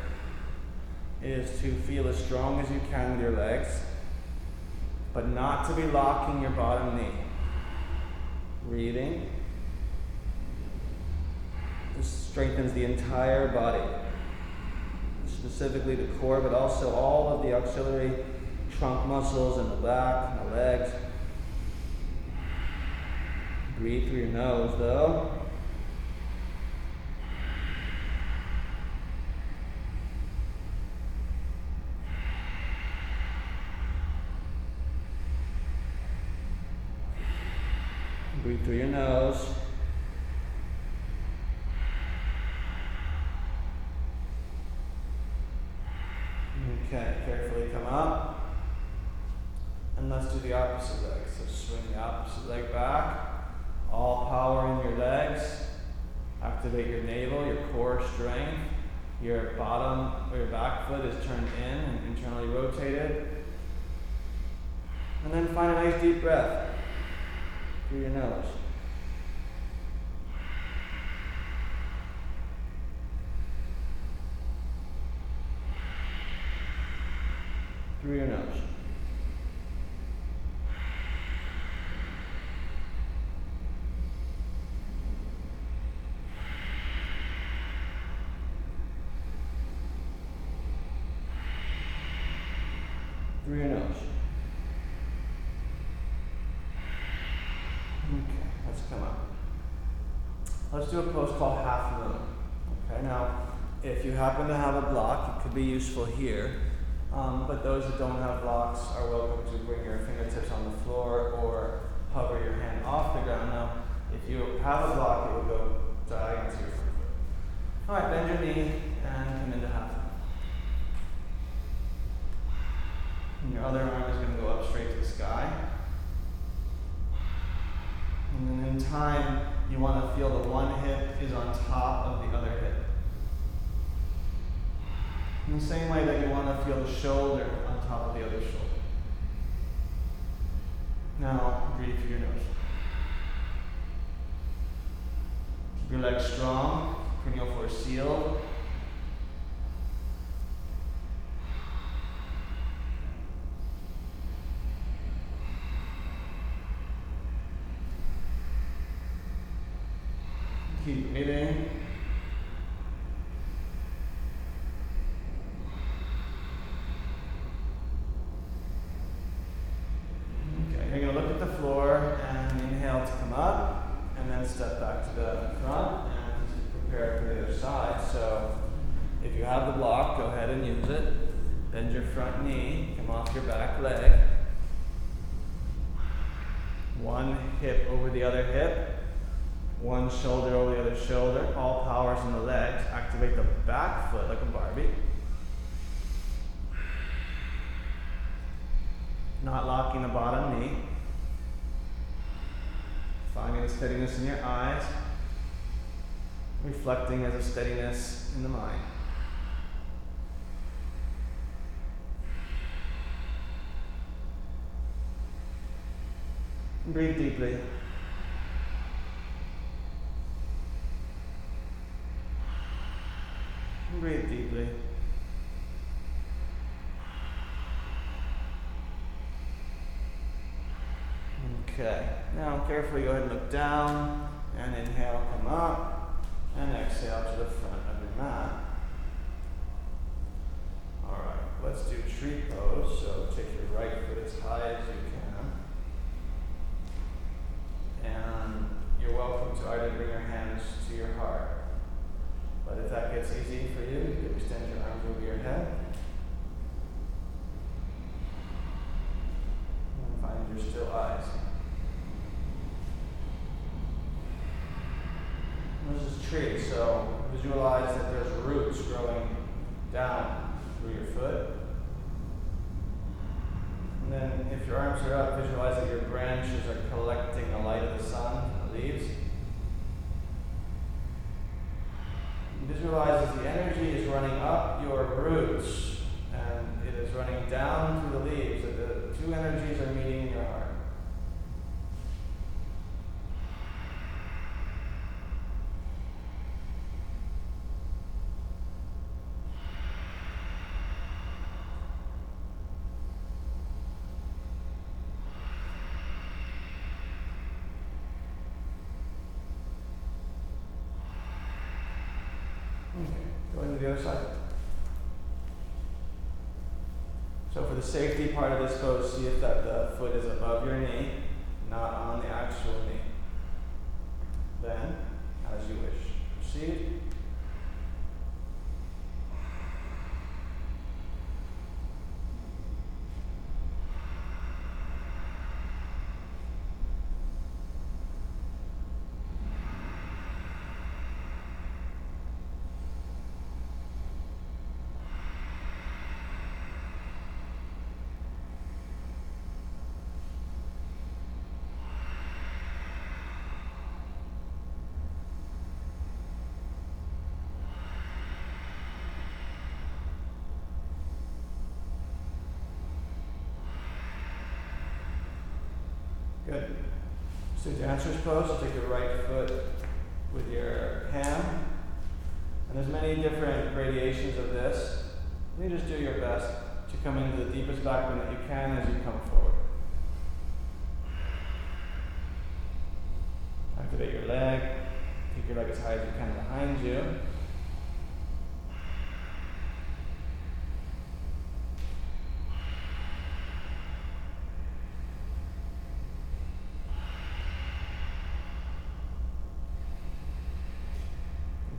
is to feel as strong as you can with your legs, but not to be locking your bottom knee. Breathing. This strengthens the entire body, specifically the core, but also all of the auxiliary trunk muscles in the back and the legs. Breathe through your nose, though. Breathe through your nose. Okay, carefully come up. And let's do the opposite leg. So swing the opposite leg back. All power in your legs. Activate your navel, your core strength. Your bottom or your back foot is turned in and internally rotated. And then find a nice deep breath through your nose. Through your nose. Through your nose. Okay, let's come up. Let's do a pose called half moon. Okay, now, if you happen to have a block, it could be useful here. But those that don't have blocks are welcome to bring your fingertips on the floor or hover your hand off the ground. Now, if you have a block, it will go diagonal to your front foot. All right, bend your knee and come into half moon. And your other arm is going to go up straight to the sky. And then in time, you want to feel the one hip is on top of the other hip. In the same way that you want to feel the shoulder on top of the other shoulder. Now, breathe through your nose. Keep your legs strong, cranial floor sealed. Keep breathing. Okay, you're going to look at the floor and inhale to come up, and then step back to the front and prepare for the other side. So if you have the block, go ahead and use it. Bend your front knee, come off your back leg. One hip over the other hip. One shoulder over the other shoulder. All powers in the legs. Activate the back foot like a Barbie. Not locking the bottom knee. Finding a steadiness in your eyes. Reflecting as a steadiness in the mind. Breathe deeply. Breathe deeply. Okay, now carefully go ahead and look down, and inhale, come up, and exhale to the front of your mat. Alright, let's do tree pose, so take your right foot as high as you can. And you're welcome to either bring your hands to your heart. But if that gets easy for you, you can extend your arms over your head. And find your still eyes. This is tree, so visualize that there's roots growing down through your foot. And then if your arms are up, visualize that your branches are collecting the light of the sun from the leaves. And visualize as the energy is running up your roots and it is running down through the leaves, that the two energies are meeting in your heart. Going to the other side. So for the safety part of this pose, see if that the foot is above your knee, not on the actual knee. Then, as you wish, proceed. Good. So dancer's pose, so take your right foot with your hand. And there's many different gradations of this. You just do your best to come into the deepest back bend that you can as you come forward. Activate your leg. Take your leg as high as you can behind you.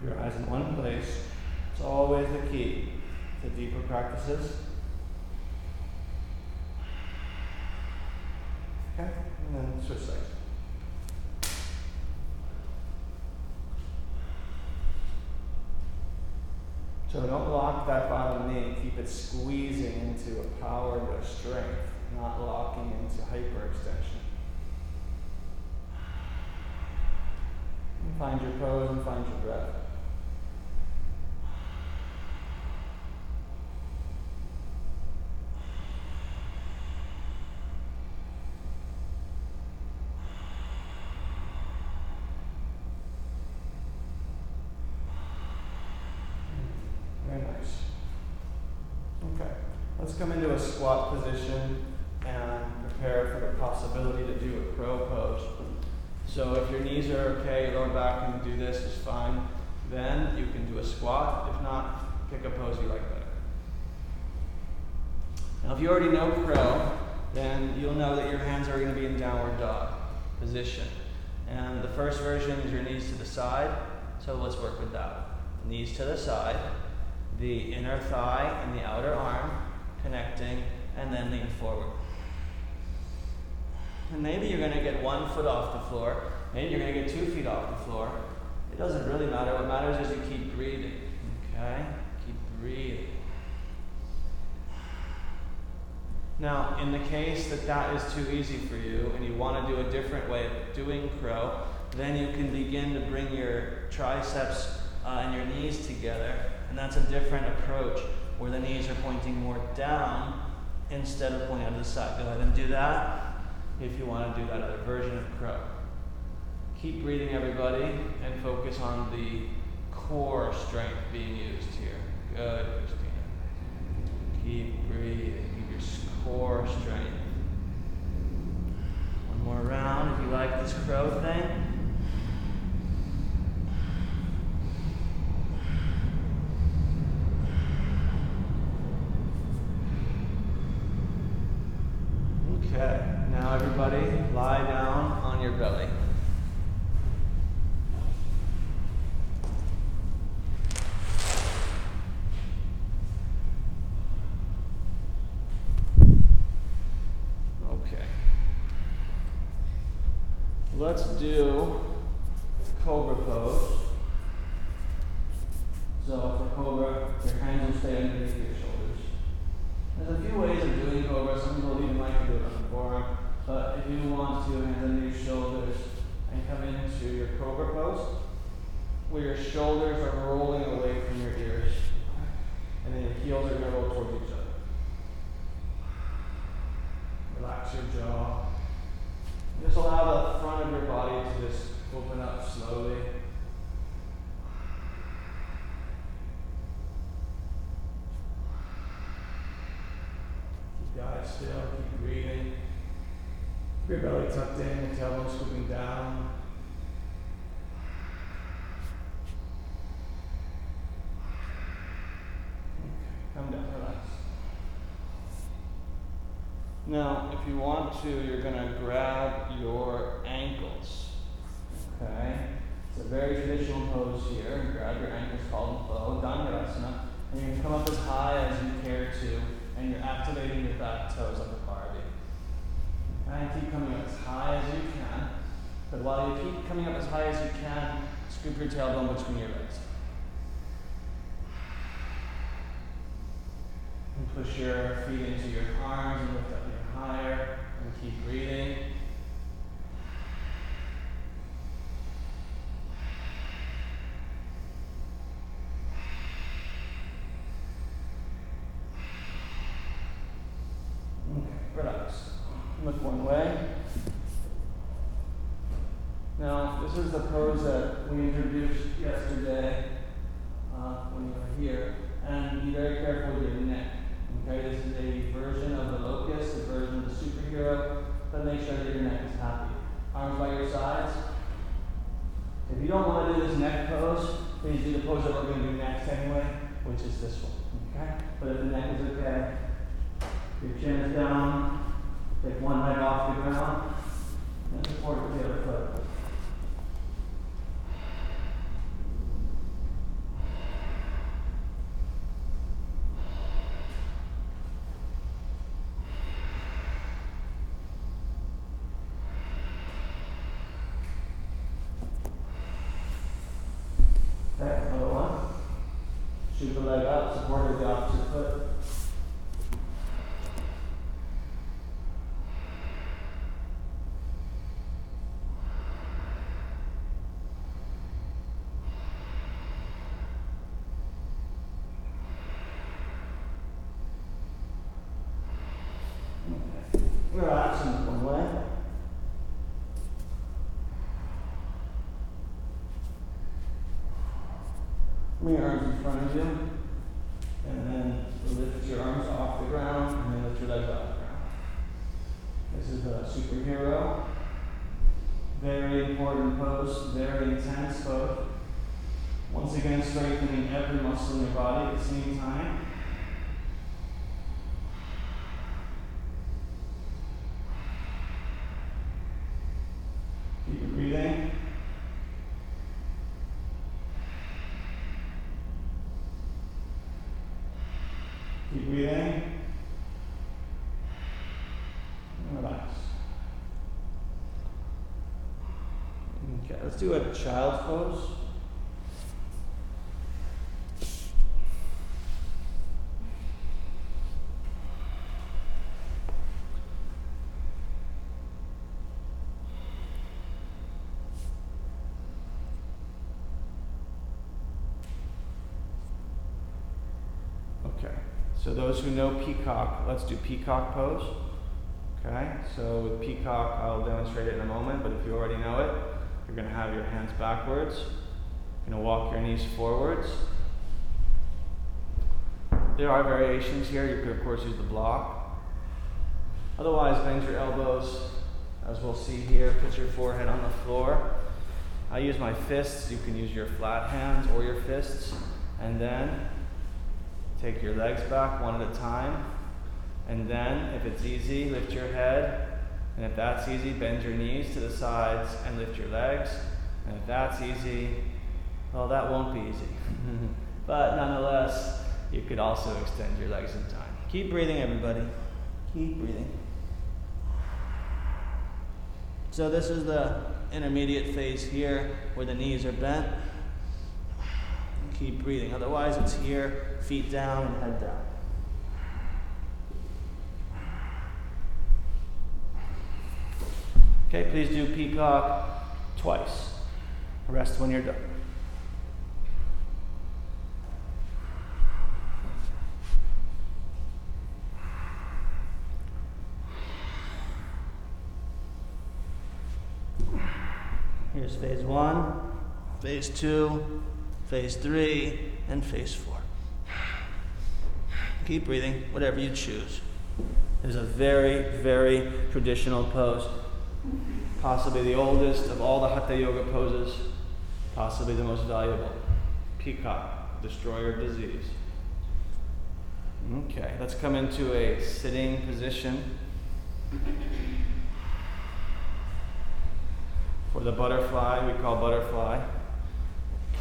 Your eyes in one place. It's always the key to deeper practices. Okay, and then switch sides. So don't lock that bottom knee. Keep it squeezing into a power and a strength, not locking into hyperextension. And find your pose and find your breath. Very nice. Okay, let's come into a squat position and prepare for the possibility to do a crow pose. So if your knees are okay, your lower back can do this, is fine. Then you can do a squat. If not, pick a pose you like better. Now if you already know crow, then you'll know that your hands are going to be in downward dog position. And the first version is your knees to the side, so let's work with that. Knees to the side, the inner thigh and the outer arm connecting, and then lean forward. And maybe you're going to get 1 foot off the floor, maybe you're going to get 2 feet off the floor. It doesn't really matter. What matters is you keep breathing. Okay? Keep breathing. Now, in the case that that is too easy for you and you want to do a different way of doing crow, then you can begin to bring your triceps and your knees together. And that's a different approach where the knees are pointing more down instead of pointing out to the side. Go ahead and do that. if you want to do that other version of crow. Keep breathing, everybody, and focus on the core strength being used here. Good, Christina. Keep breathing. Keep your core strength. One more round if you like this crow thing. Okay, now everybody lie down on your belly. Okay. Let's do cobra pose. So for cobra, your hands will stay underneath your shoulders. There's a few ways of doing cobra. Some people even like to do it on the forearm. But if you want to, hands under your shoulders and come into your cobra pose, where your shoulders are rolling away from your ears. And then your heels are going to roll towards each other. Relax your jaw. Just allow the front of your body to just open up slowly. Keep your eyes still, keep breathing. Keep your belly tucked in, your tailbone scooping down. Okay, come down, relax. Now, if you want to, you're going to grab your ankles. Okay? It's a very traditional pose here. Grab your ankles, called and flow, Dhanurasana. And you can come up as high as you care to, and you're activating your back toes like a Barbie. And keep coming up as high as you can. But while you keep coming up as high as you can, scoop your tailbone between your legs. And push your feet into your arms and lift up even higher. And keep breathing. Okay, relax. Look one way. Now, this is the pose that we introduced yesterday when you were here. And be very careful with your neck. Okay, this is a version of the locust, a version of the superhero, but make sure that your neck is happy. Arms by your sides. If you don't want to do this neck pose, please do the pose that we're going to do next anyway, which is this one. Okay? But if the neck is okay, your chin is down, take one leg off the ground, and support it with the other foot. Okay, another one. Shoot the leg up, support it with the opposite foot. Okay. Relax in one way. Bring your arms in front of you, and then lift your arms off the ground, and then lift your legs off the ground. This is a superhero. Very important pose, very intense pose. Once again, strengthening every muscle in your body at the same time. Keep breathing. Keep breathing. And relax. Okay, let's do a child's pose. Okay, so those who know peacock, let's do peacock pose. Okay, so with peacock, I'll demonstrate it in a moment, but if you already know it, you're going to have your hands backwards. You're going to walk your knees forwards. There are variations here. You could, of course, use the block. Otherwise, bend your elbows, as we'll see here. Put your forehead on the floor. I use my fists. You can use your flat hands or your fists. And then take your legs back one at a time. And then, if it's easy, lift your head. And if that's easy, bend your knees to the sides and lift your legs. And if that's easy, well, that won't be easy. But nonetheless, you could also extend your legs in time. Keep breathing, everybody. Keep breathing. So this is the intermediate phase here, where the knees are bent. Keep breathing. Otherwise, it's here, feet down and head down. Okay, please do peacock twice. Rest when you're done. Here's phase 1, phase 2, phase 3, and phase 4. Keep breathing, whatever you choose. It is a very, very traditional pose. Possibly the oldest of all the Hatha Yoga poses. Possibly the most valuable. Peacock, destroyer of disease. Okay, let's come into a sitting position. For the butterfly, we call butterfly.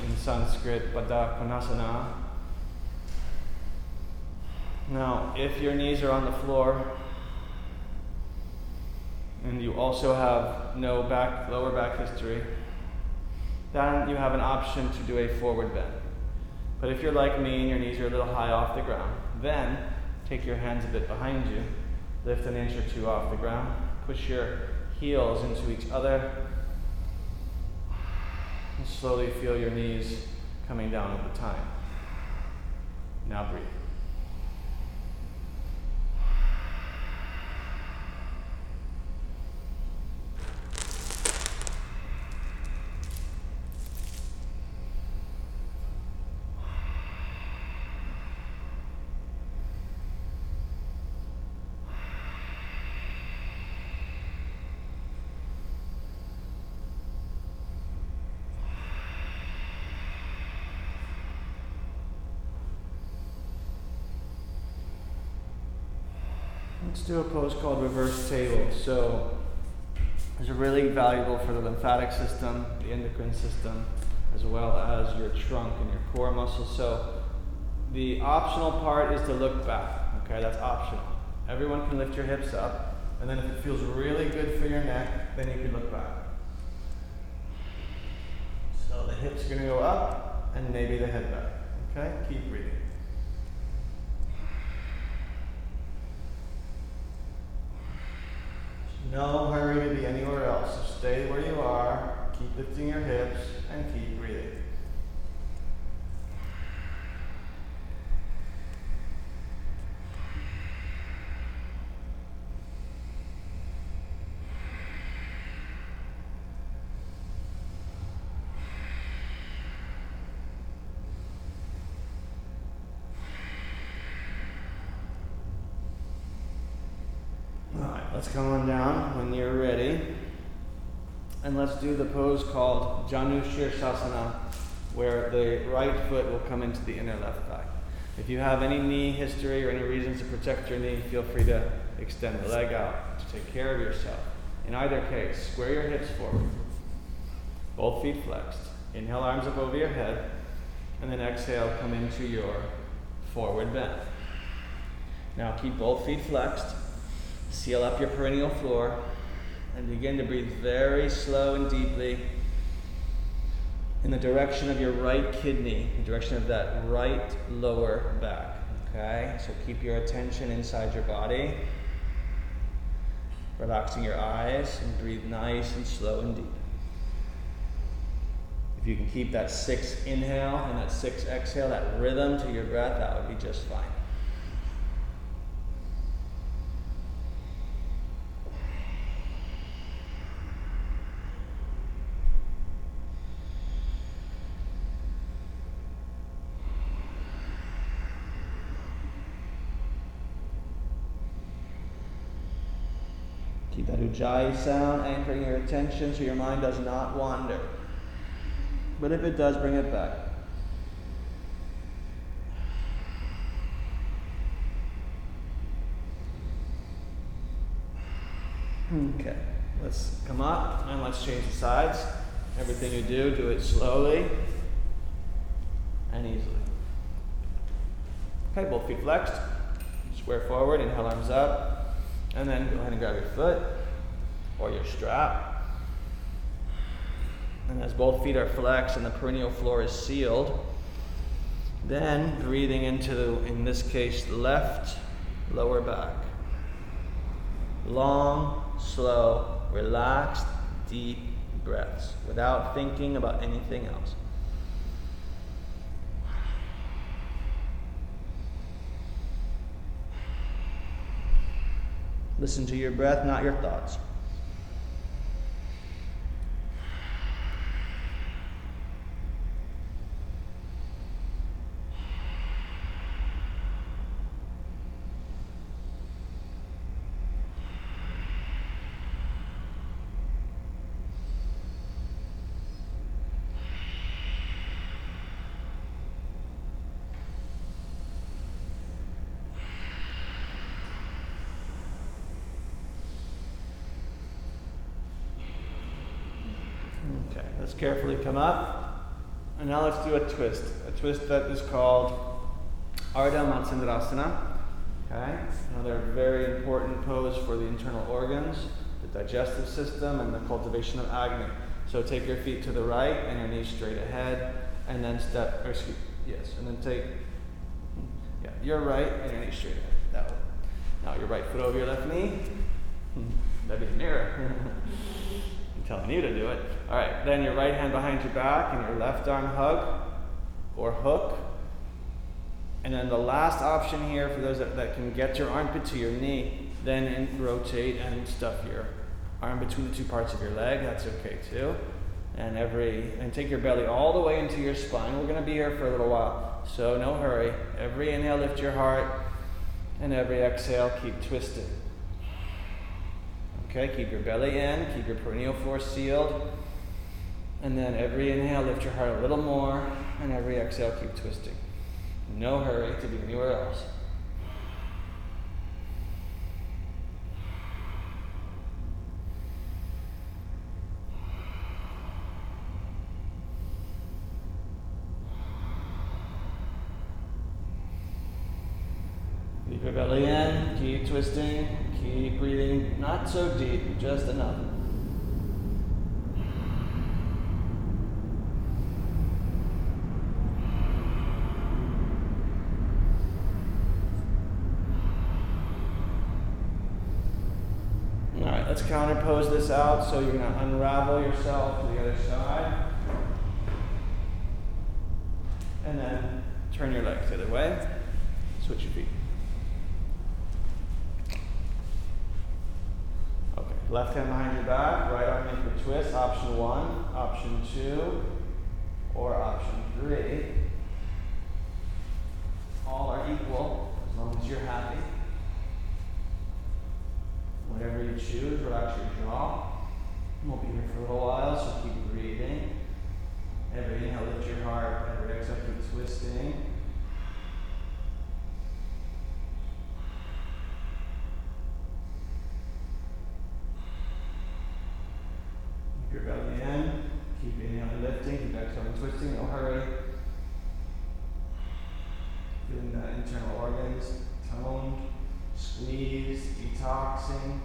In Sanskrit, Pada Konasana. Now, if your knees are on the floor, and you also have no lower back history, then you have an option to do a forward bend. But if you're like me and your knees are a little high off the ground, then take your hands a bit behind you, lift an inch or two off the ground, push your heels into each other, and slowly feel your knees coming down over time. Now breathe. Let's do a pose called reverse table. So it's really valuable for the lymphatic system, the endocrine system, as well as your trunk and your core muscles. So the optional part is to look back. Okay, that's optional. Everyone can lift your hips up, and then if it feels really good for your neck, then you can look back. So the hips are going to go up, and maybe the head back. Okay, keep breathing. No hurry to be anywhere else. So stay where you are, keep lifting your hips, and keep breathing. Let's come on down when you're ready. And let's do the pose called Janu Sheersh-Asana, where the right foot will come into the inner left thigh. If you have any knee history or any reasons to protect your knee, feel free to extend the leg out to take care of yourself. In either case, square your hips forward. Both feet flexed. Inhale, arms up over your head. And then exhale, come into your forward bend. Now keep both feet flexed. Seal up your perineal floor and begin to breathe very slow and deeply in the direction of your right kidney, the direction of that right lower back. Okay, so keep your attention inside your body, relaxing your eyes, and breathe nice and slow and deep. If you can keep that 6 inhale and that 6 exhale, that rhythm to your breath, that would be just fine. that ujjayi sound, anchoring your attention so your mind does not wander. But if it does, bring it back. Okay, let's come up and let's change the sides. Everything you do it slowly and easily. Okay, both feet flexed. Square forward, inhale, arms up. And then go ahead and grab your foot or your strap. And as both feet are flexed and the perineal floor is sealed, then breathing into, in this case, left lower back. Long, slow, relaxed, deep breaths without thinking about anything else. Listen to your breath, not your thoughts. Okay, let's carefully come up. And now let's do a twist. A twist that is called Ardha Matsyendrasana. Okay, another very important pose for the internal organs, the digestive system, and the cultivation of Agni. So take your feet to the right and your knees straight ahead, and then and then take, your right and your knees straight ahead, that way. Now your right foot over your left knee. That'd be nearer. I'm telling you to do it. All right, then your right hand behind your back and your left arm hug or hook. And then the last option here for those that can get your armpit to your knee, then rotate and stuff your arm between the two parts of your leg. That's okay too. And take your belly all the way into your spine. We're going to be here for a little while, so no hurry. Every inhale, lift your heart, and every exhale, keep twisting. Okay, keep your belly in, keep your perineal floor sealed. And then every inhale, lift your heart a little more, and every exhale, keep twisting. No hurry to be anywhere else. Keep your belly in, keep twisting, keep breathing, not so deep, just enough. Alright, let's counterpose this out so you're going to unravel yourself to the other side. And then turn your legs the other way. Switch your feet. Okay, left hand behind your back, right arm in for twist, option 1, option 2, or option 3. All are equal as long as you're happy. Whatever you choose, relax your jaw. We'll be here for a little while, so keep breathing. Every inhale, lift your heart. Every exhale, keep twisting. Keep your belly in. Keep inhaling, lifting. Keep exhaling, twisting. No hurry. Feeling the internal organs toned, squeezed, detoxing,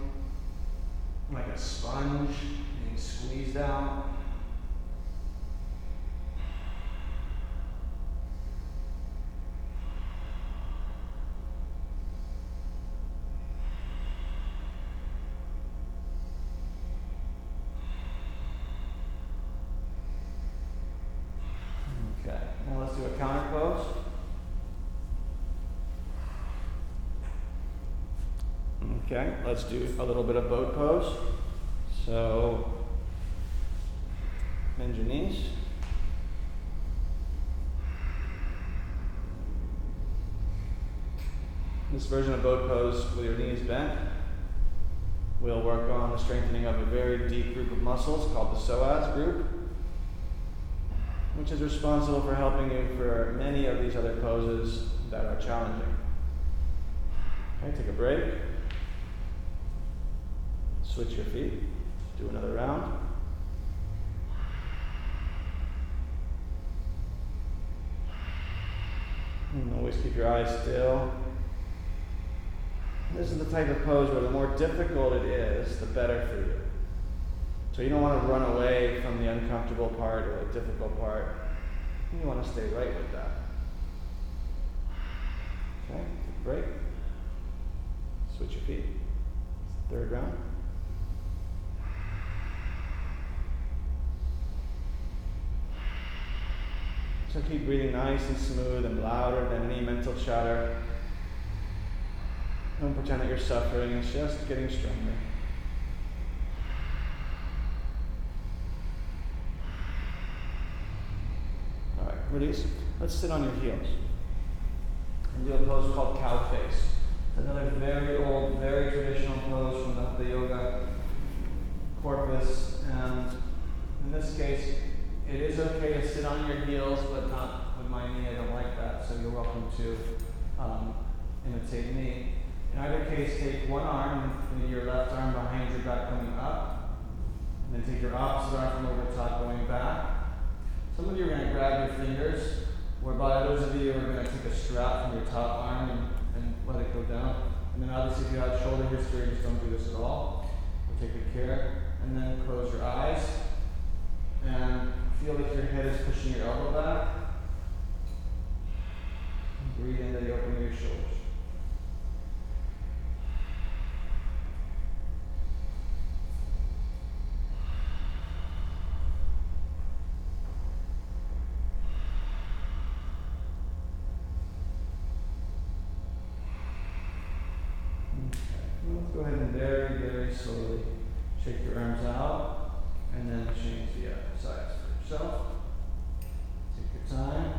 like a sponge being squeezed out. Okay, now let's do a counter pose. Okay, let's do a little bit of boat pose. So, bend your knees. This version of boat pose with your knees bent we'll work on the strengthening of a very deep group of muscles called the psoas group, which is responsible for helping you for many of these other poses that are challenging. Okay, take a break. Switch your feet. Do another round. And always keep your eyes still. This is the type of pose where the more difficult it is, the better for you. So you don't want to run away from the uncomfortable part or the difficult part. You want to stay right with that. Okay, take a break. Switch your feet. Third round. So keep breathing nice and smooth and louder than any mental chatter. Don't pretend that you're suffering, it's just getting stronger. All right, release. Let's sit on your heels and do a pose called cow face. It's another very old, very traditional pose from the Hatha Yoga corpus, and in this case, it is okay to sit on your heels, but not with my knee. I don't like that, so you're welcome to imitate me. In either case, take one arm, maybe your left arm behind your back coming up, and then take your opposite arm from over top going back. Some of you are going to grab your fingers, whereby others of you are going to take a strap from your top arm and let it go down. And then obviously if you have shoulder history, just don't do this at all. We'll take good care. And then close your eyes. And feel like your head is pushing your elbow back. And breathe into the opening of your shoulders. Let's go ahead and very, very slowly shake your arms out and then change the sides for yourself. Take your time,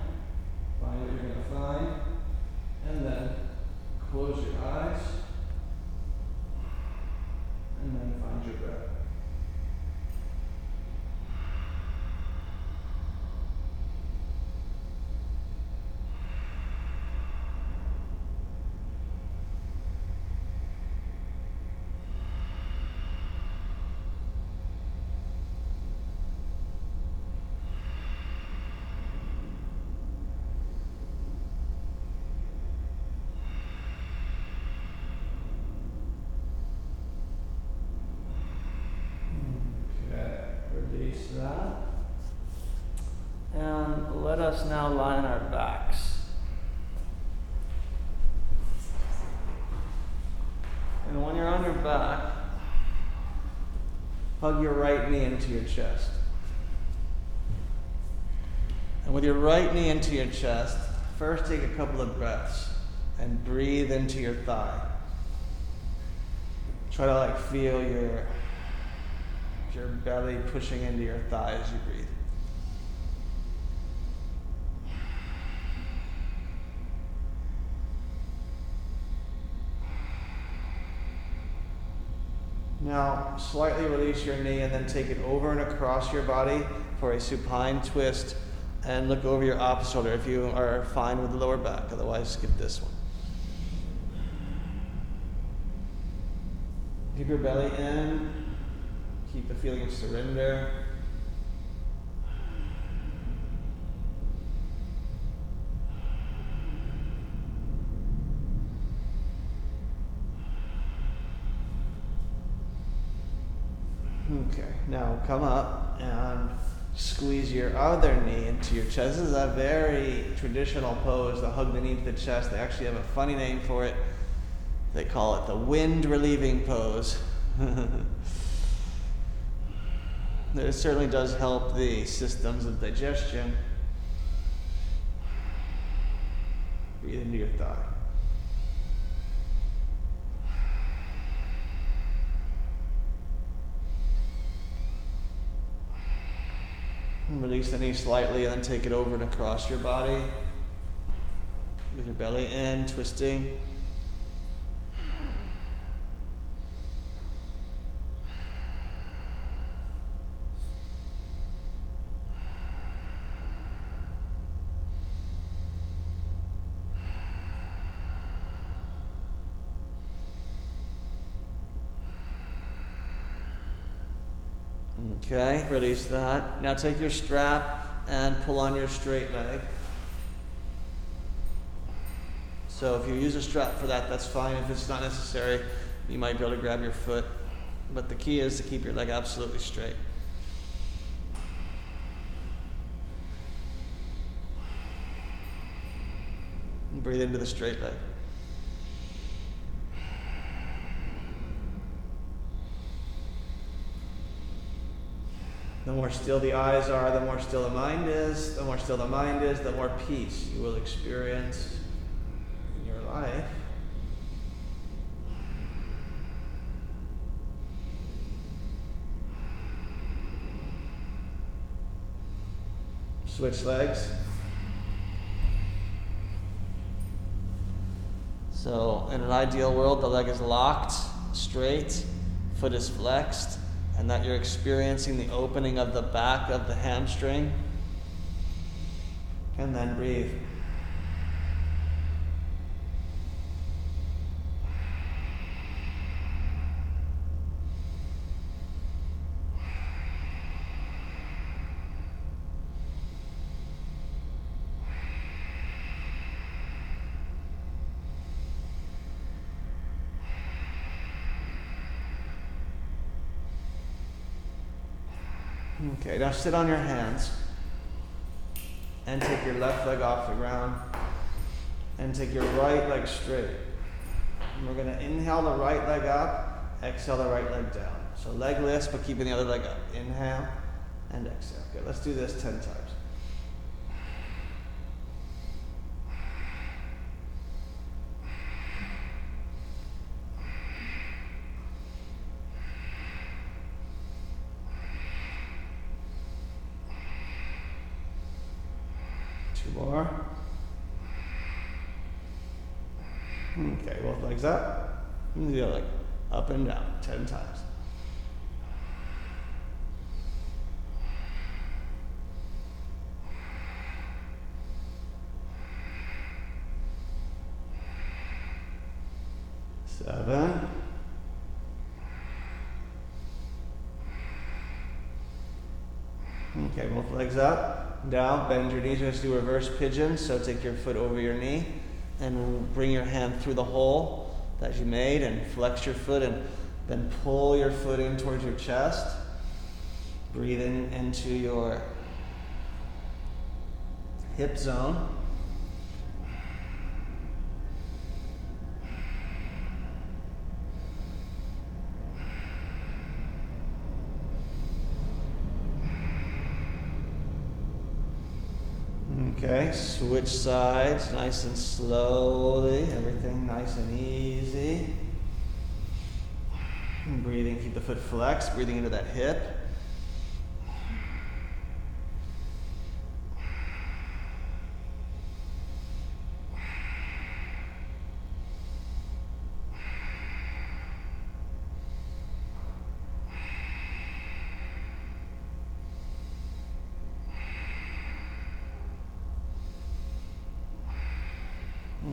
find what you're going to find, and then close your eyes, and then find your breath. Release that. And let us now lie on our backs. And when you're on your back, hug your right knee into your chest. And with your right knee into your chest, first take a couple of breaths and breathe into your thigh. Try to feel your belly pushing into your thigh as you breathe. Now, slightly release your knee and then take it over and across your body for a supine twist, and look over your opposite shoulder if you are fine with the lower back. Otherwise, skip this one. Keep your belly in. Keep the feeling of surrender. Okay, now come up and squeeze your other knee into your chest. This is a very traditional pose, to hug the knee to the chest. They actually have a funny name for it. They call it the wind relieving pose. It certainly does help the systems of digestion. Breathe into your thigh. And release the knee slightly and then take it over and across your body. With your belly in, twisting. Okay, release that. Now take your strap and pull on your straight leg. So if you use a strap for that, that's fine. If it's not necessary, you might be able to grab your foot. But the key is to keep your leg absolutely straight. And breathe into the straight leg. The more still the eyes are, the more still the mind is. The more still the mind is, the more peace you will experience in your life. Switch legs. So in an ideal world, the leg is locked, straight, foot is flexed, and that you're experiencing the opening of the back of the hamstring. And then breathe. Okay, now sit on your hands and take your left leg off the ground and take your right leg straight. And we're going to inhale the right leg up, exhale the right leg down. So leg lifts, but keeping the other leg up. Inhale and exhale. Okay, let's do this 10 times. More. Okay, both legs up. And the other leg up and down 10 times. Seven. Okay, both legs up. Down, bend your knees. Let's do reverse pigeon. So take your foot over your knee and bring your hand through the hole that you made and flex your foot and then pull your foot in towards your chest. Breathe in into your hip zone. Okay, switch sides nice and slowly, everything nice and easy. And breathing, keep the foot flexed, breathing into that hip.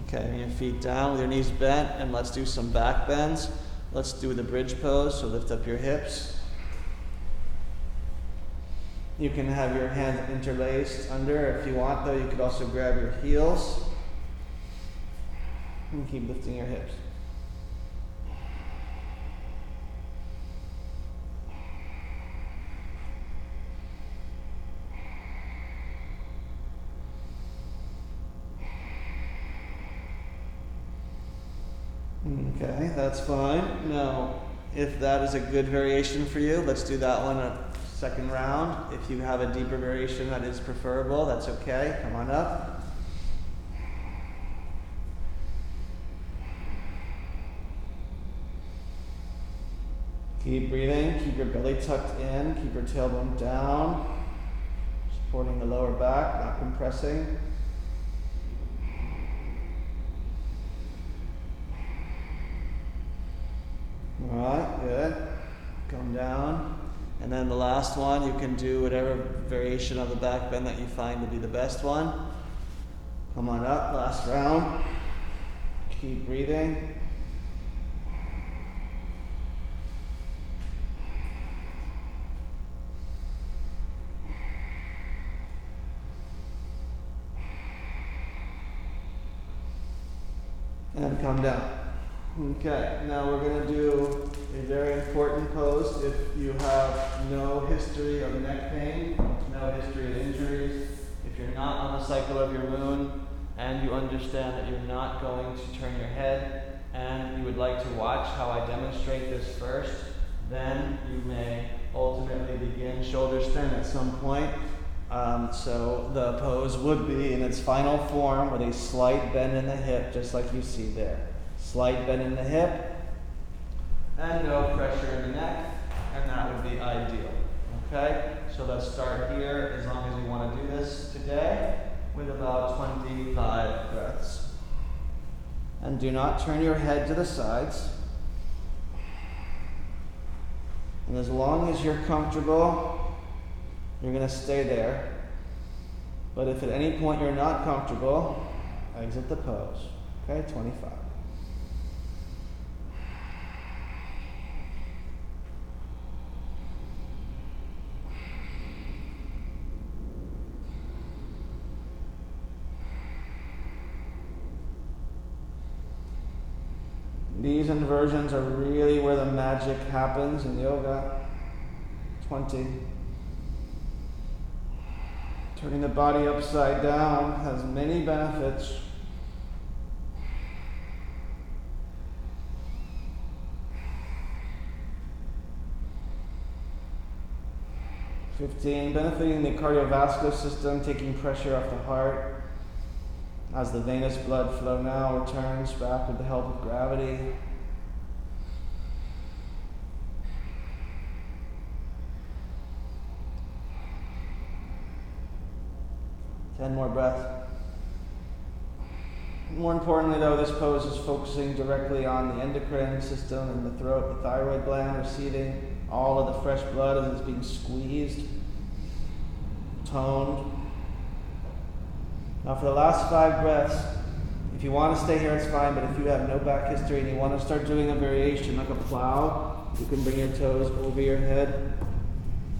Okay, your feet down with your knees bent, and let's do some back bends. Let's do the bridge pose, so lift up your hips. You can have your hands interlaced under. If you want, though, you could also grab your heels and keep lifting your hips. Okay, that's fine. Now, if that is a good variation for you, let's do that one a second round. If you have a deeper variation that is preferable, that's okay. Come on up. Keep breathing. Keep your belly tucked in. Keep your tailbone down. Supporting the lower back, not compressing. All right, good. Come down. And then the last one, you can do whatever variation of the back bend that you find to be the best one. Come on up, last round. Keep breathing. and come down. Okay, now we're going to do a very important pose. If you have no history of neck pain, no history of injuries, if you're not on the cycle of your moon, and you understand that you're not going to turn your head, and you would like to watch how I demonstrate this first, then you may ultimately begin shoulder spin at some point. So the pose would be in its final form with a slight bend in the hip, just like you see there. Slight bend in the hip, and no pressure in the neck, and that would be ideal. Okay? So let's start here, as long as we want to do this today, with about 25 breaths. And do not turn your head to the sides. And as long as you're comfortable, you're going to stay there. But if at any point you're not comfortable, exit the pose. Okay, 25. These inversions are really where the magic happens in yoga. 20. Turning the body upside down has many benefits. 15. Benefiting the cardiovascular system, taking pressure off the heart. As the venous blood flow now returns back with the help of gravity. Ten more breaths. More importantly though, this pose is focusing directly on the endocrine system and the throat, the thyroid gland receiving all of the fresh blood as it's being squeezed, toned. Now for the last 5 breaths, if you want to stay here, it's fine, but if you have no back history and you want to start doing a variation like a plow, you can bring your toes over your head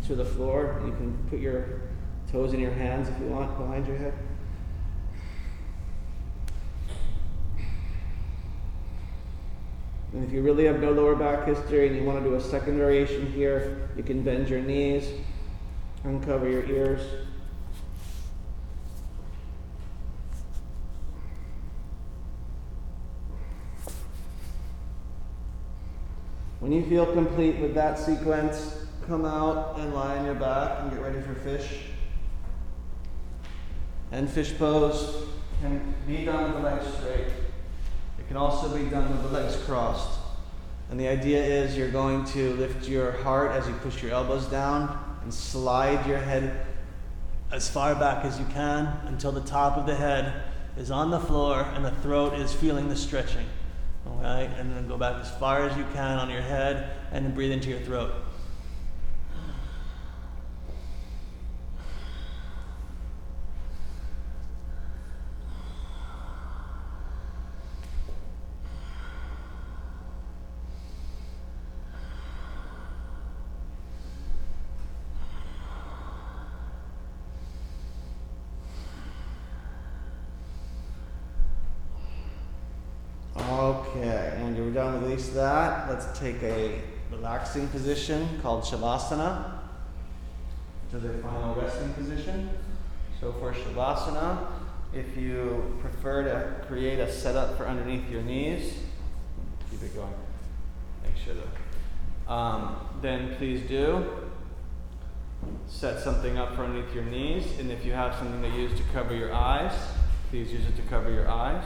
to the floor. You can put your toes in your hands if you want, behind your head. And if you really have no lower back history and you want to do a second variation here, you can bend your knees, uncover your ears. When you feel complete with that sequence, come out and lie on your back and get ready for fish. And fish pose can be done with the legs straight. It can also be done with the legs crossed. And the idea is you're going to lift your heart as you push your elbows down and slide your head as far back as you can until the top of the head is on the floor and the throat is feeling the stretching. Okay, and then go back as far as you can on your head and then breathe into your throat. Okay, and you're done with at least that. Let's take a relaxing position called Shavasana, which is a final resting position. So for Shavasana, if you prefer to create a setup for underneath your knees, keep it going, make sure that, then please do. Set something up for underneath your knees, and if you have something that you use to cover your eyes, please use it to cover your eyes.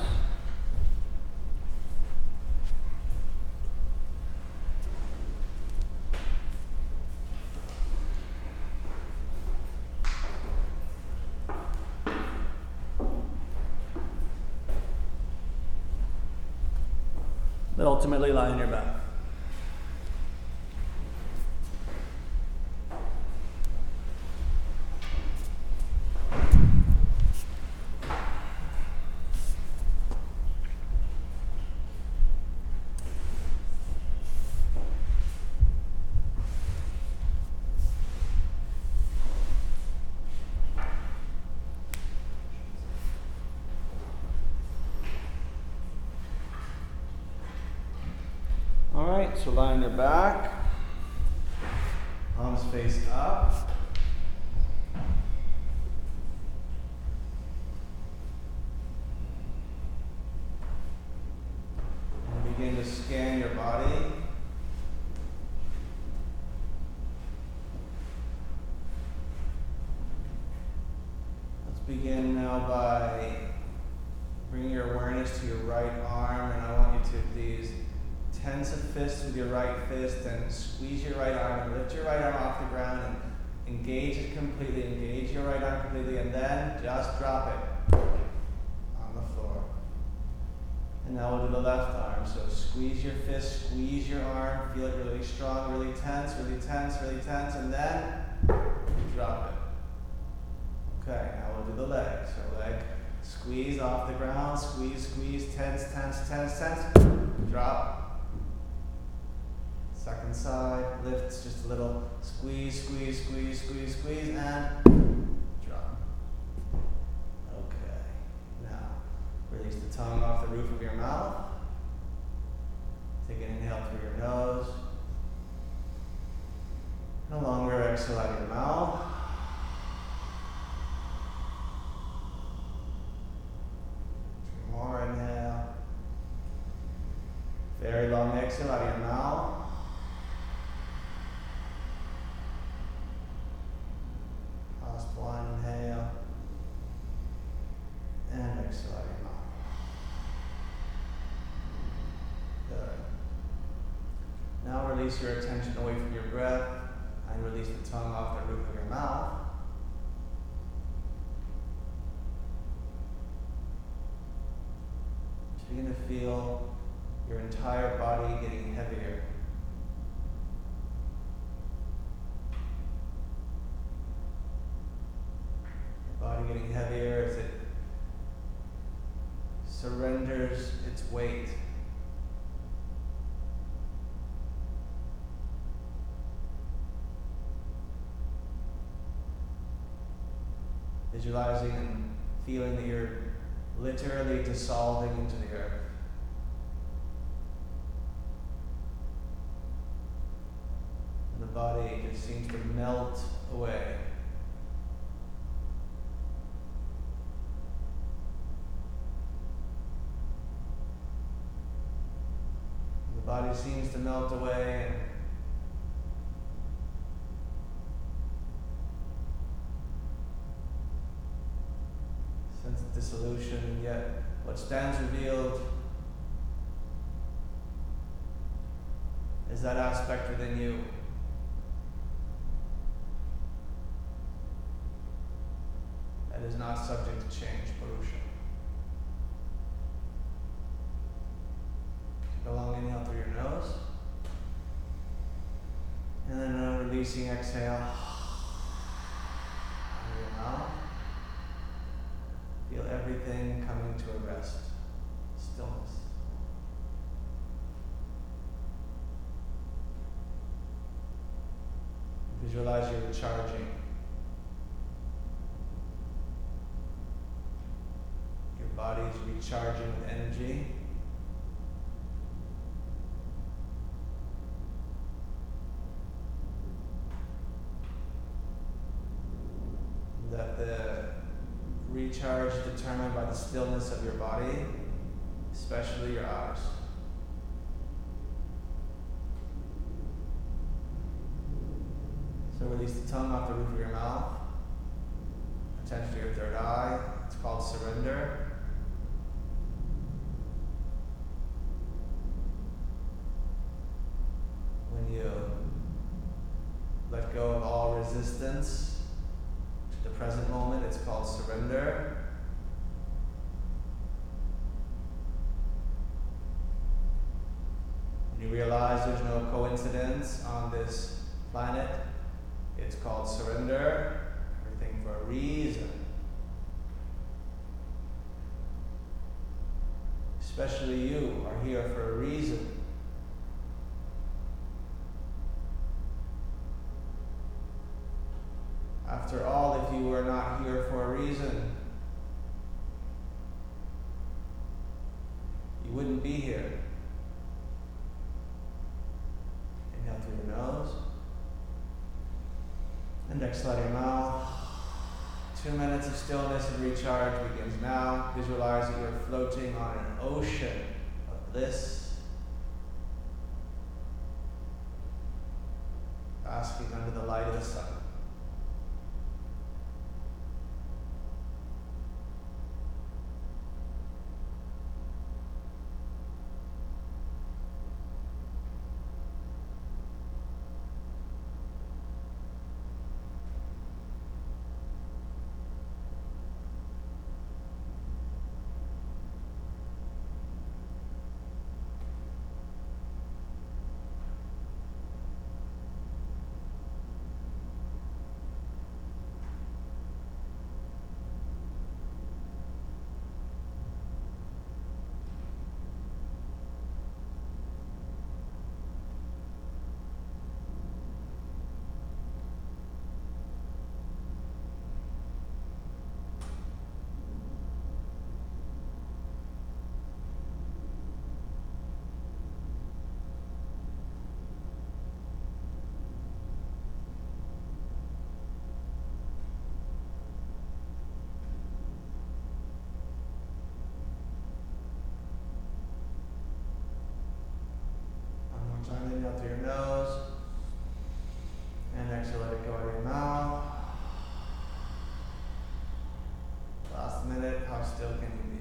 But ultimately lie on your back. Alright, so lie on your back. Palms face up. And begin to scan your body. Let's begin now by bringing your awareness to your right arm, and I want you to please tense a fist with your right fist and squeeze your right arm and lift your right arm off the ground and engage it completely, engage your right arm completely, and then just drop it on the floor. And now we'll do the left arm. So squeeze your fist, squeeze your arm, feel it really strong, really tense, really tense, really tense, and then drop it. Okay, now we'll do the leg. So leg, squeeze off the ground, squeeze, squeeze, tense, tense, tense, tense, drop. Second side, lifts just a little, squeeze, squeeze, squeeze, squeeze, squeeze, and drop. Okay, now release the tongue off the roof of your mouth. Take an inhale through your nose. No longer exhale out of your mouth. More inhale. Very long exhale out of your mouth. Last one, inhale. And exhale out of your mouth. Good. Now release your attention away from your breath and release the tongue off the roof of your mouth. Begin to feel your entire body getting heavier. Your body getting heavier as it surrenders its weight. Visualizing and feeling that you're literally dissolving into the earth. And the body just seems to melt away. And the body seems to melt away, and sense of dissolution, and yet what stands revealed is that aspect within you. That is not subject to change, Purusha. Take a long inhale through your nose, and then a releasing exhale out of your mouth. Feel everything coming to a rest, stillness. Visualize you're recharging. Your body is recharging with energy. That the recharge is determined by the stillness of your body, especially your eyes. So release the tongue off the roof of your mouth. Attention to your third eye. It's called surrender. When you let go of all resistance to the present moment, it's called surrender. When you realize there's no coincidence on this planet, it's called surrender. Everything for a reason. Especially you are here for a reason. After all, if you were not here for a reason, you wouldn't be here. place of recharge begins now. Visualize that you're floating on an ocean of bliss, basking under the light of the sun. Time in out through your nose, and exhale, let it go out of your mouth. Last minute, how still can you be?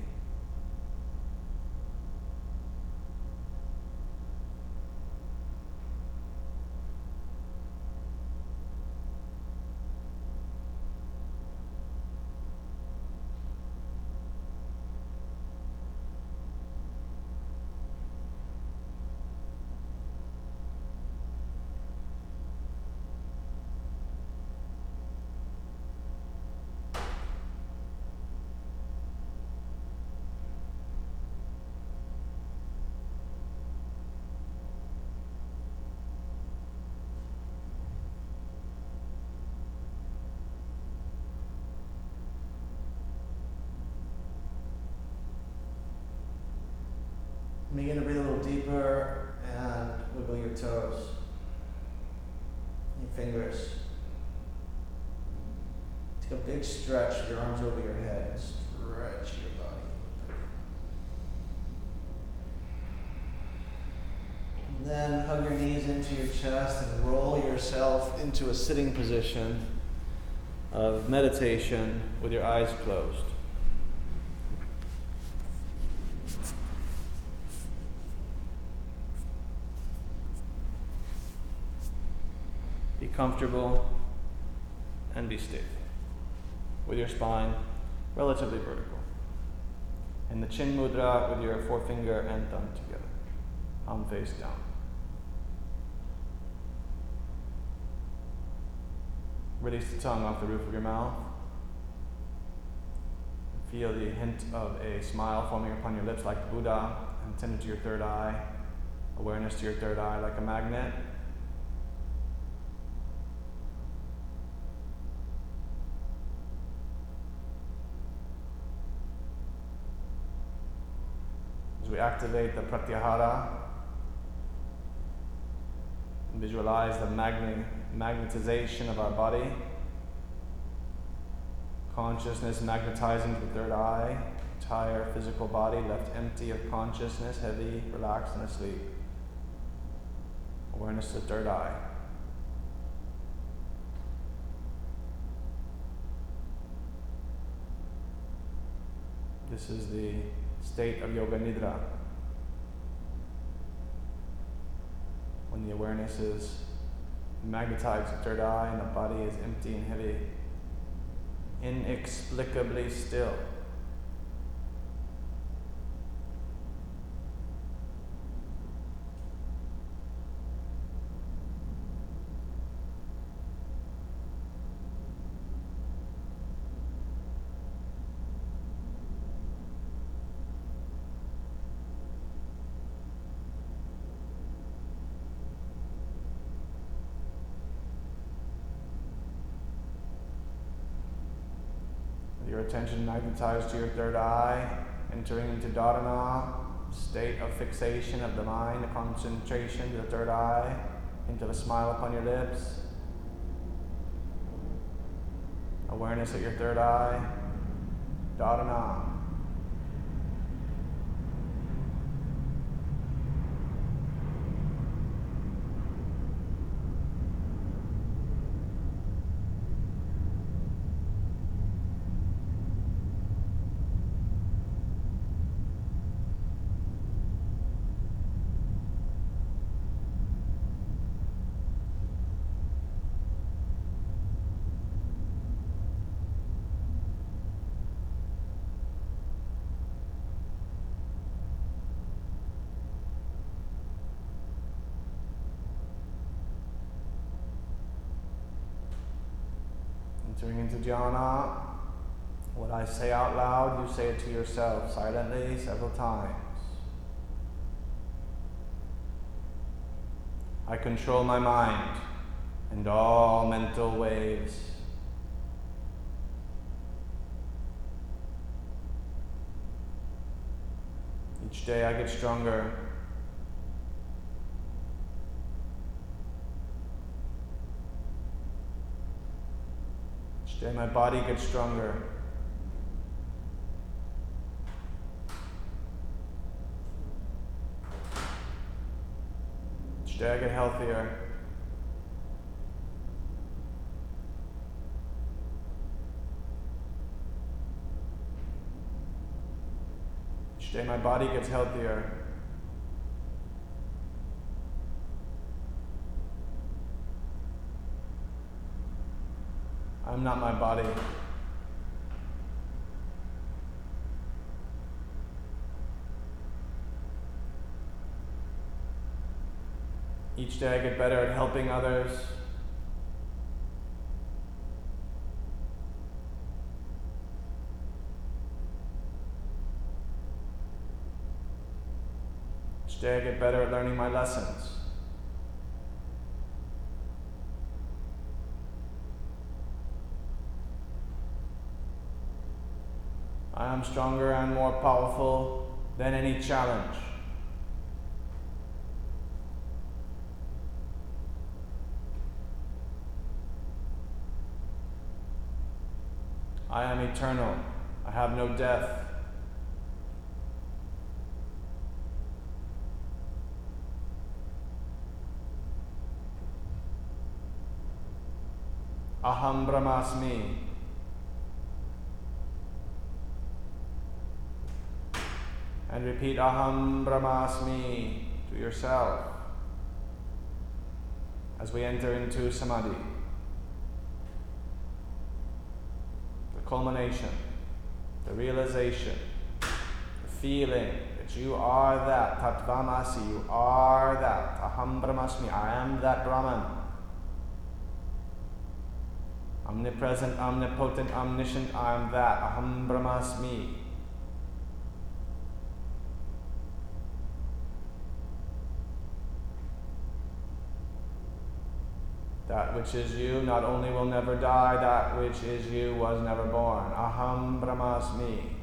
Begin to breathe a little deeper and wiggle your toes, your fingers. Take a big stretch with your arms over your head and stretch your body. And then hug your knees into your chest and roll yourself into a sitting position of meditation with your eyes closed. Be comfortable and be stable with your spine relatively vertical. In the chin mudra with your forefinger and thumb together, palm face down. Release the tongue off the roof of your mouth. Feel the hint of a smile forming upon your lips like the Buddha, and tend to your third eye. Awareness to your third eye like a magnet. As we activate the pratyahara, visualize the magnetization of our body. Consciousness magnetizing to the third eye, entire physical body left empty of consciousness, heavy, relaxed, and asleep. Awareness to the third eye. This is the state of Yoga Nidra, when the awareness is magnetized to the third eye and the body is empty and heavy, inexplicably still. Your attention magnetized to your third eye, entering into dharana, state of fixation of the mind, a concentration to the third eye, into the smile upon your lips. Awareness at your third eye. Dharana. Entering into jhana, what I say out loud, you say it to yourself silently several times. I control my mind and all mental waves. Each day I get stronger. Each day my body gets stronger. Each day I get healthier. Each day my body gets healthier. I'm not my body. Each day I get better at helping others. Each day I get better at learning my lessons. I am stronger and more powerful than any challenge. I am eternal. I have no death. Aham Brahmasmi. And repeat Aham Brahmasmi to yourself as we enter into Samadhi. The culmination, the realization, the feeling that you are that, Tattvamasi, you are that, Aham Brahmasmi, I am that Brahman. Omnipresent, omnipotent, omniscient, I am that, Aham Brahmasmi. That which is you not only will never die, that which is you was never born. Aham Brahmasmi.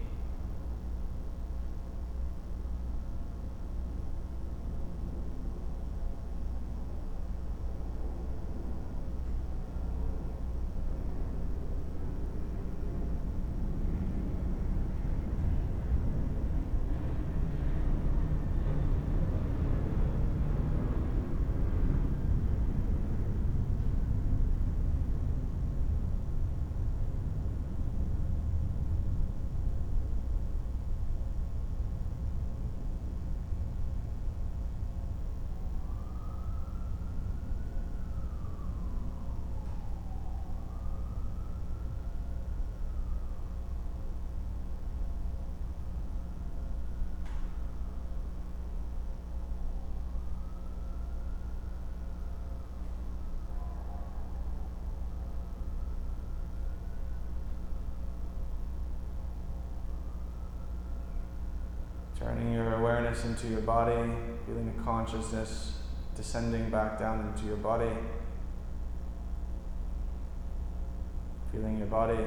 Turning your awareness into your body, feeling the consciousness descending back down into your body. Feeling your body,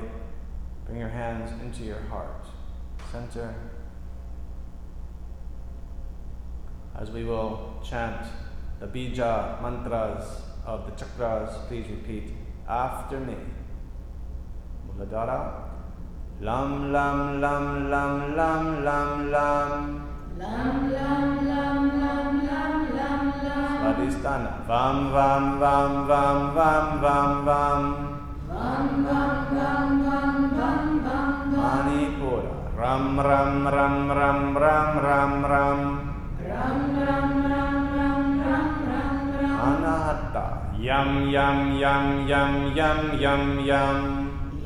bring your hands into your heart, center. As we will chant the Bija mantras of the Chakras, please repeat after me. Muladhara, Lam lam lam lam lam lam lam. Lam lam lam lam lam lam lam. Svadhisthana. Vam vam vam vam vam vam vam. Vam vam vam vam vam vam vam. Manipura. Ram ram ram ram ram ram ram. Ram ram ram ram ram ram ram. Anahata. Yam yam yam yam yam yam yam.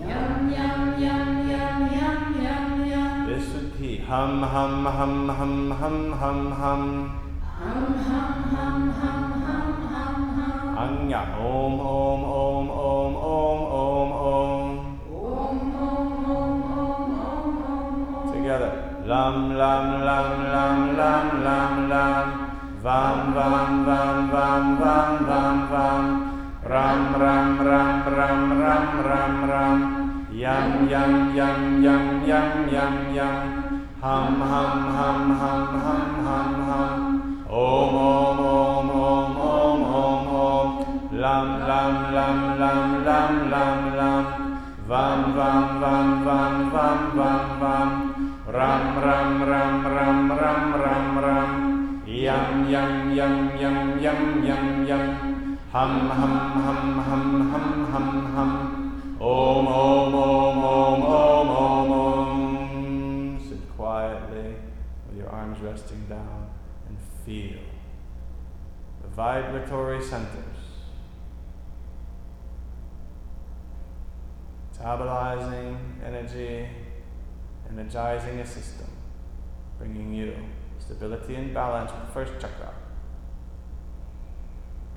Yum yum yum yum yum yum yum. Visuddhi. Hum hum hum hum hum hum hum. Hum hum hum hum hum hum hum. Anya. Om om om om om om om. Om om om om om om om. Together. Lam lam lam lam lam lam lam. Vam vam vam vam vam vam vam. Ram ram ram ram ram ram ram. Yam yam yam yam yam yam yam. Hum hum hum hum hum hum hum. Om om om om om om om. Lam lam lam lam lam lam lam. Vam vam vam vam vam vam vam. Ram ram ram ram ram ram ram. Yam yam yam yam yam yam yam. Hum hum hum hum hum hum hum. Om om om om om om om. Sit quietly with your arms resting down and feel the vibratory centers metabolizing energy, energizing a system, bringing you stability and balance with the first chakra,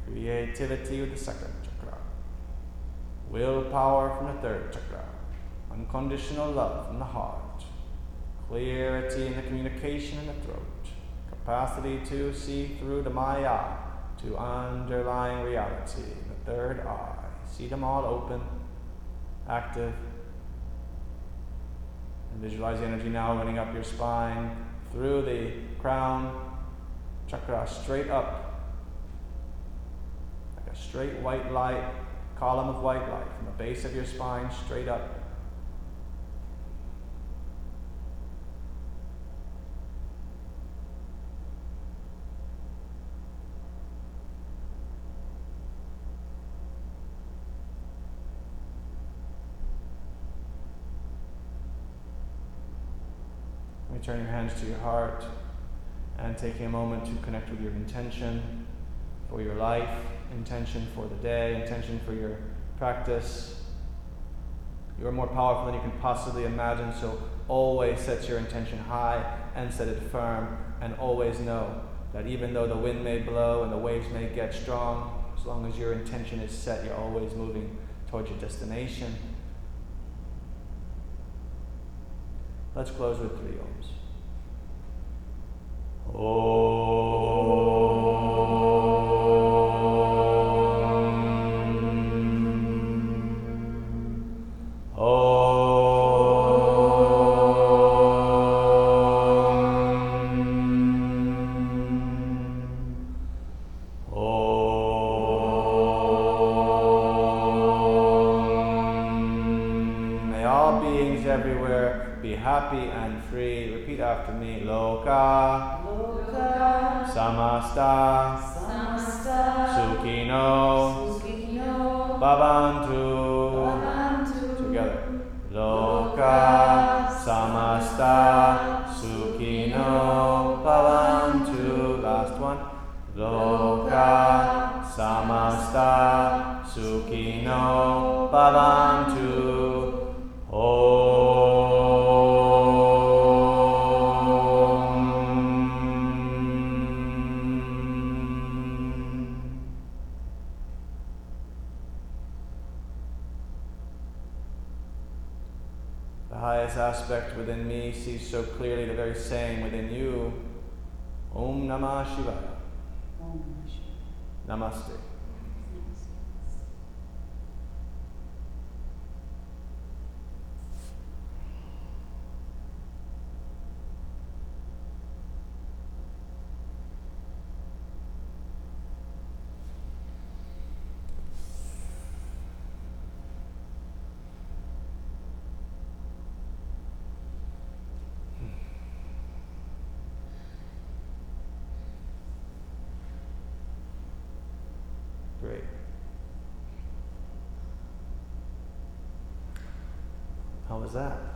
creativity with the second chakra, willpower from the third chakra, unconditional love from the heart, clarity in the communication in the throat, capacity to see through the maya to underlying reality in the third eye. See them all open, active, and visualize the energy now running up your spine through the crown chakra straight up, like a straight white light, column of white light from the base of your spine straight up. Turn your hands to your heart and taking a moment to connect with your intention for your life, intention for the day, intention for your practice. You are more powerful than you can possibly imagine, so always set your intention high and set it firm, and always know that even though the wind may blow and the waves may get strong, as long as your intention is set, you're always moving towards your destination. Let's close with 3 ohms. May all beings everywhere be happy and free. Repeat after me. Loka, Loka, samasta, samasta, sukhino, sukhino, bhavantu. bhavantu. Together. Loka, samasta, sukhino, bhavantu. Last one. Loka, samasta, sukhino, bhavantu. The highest aspect within me sees so clearly the very same within you. Om Namah Shivaya. Namaste. Great. How was that?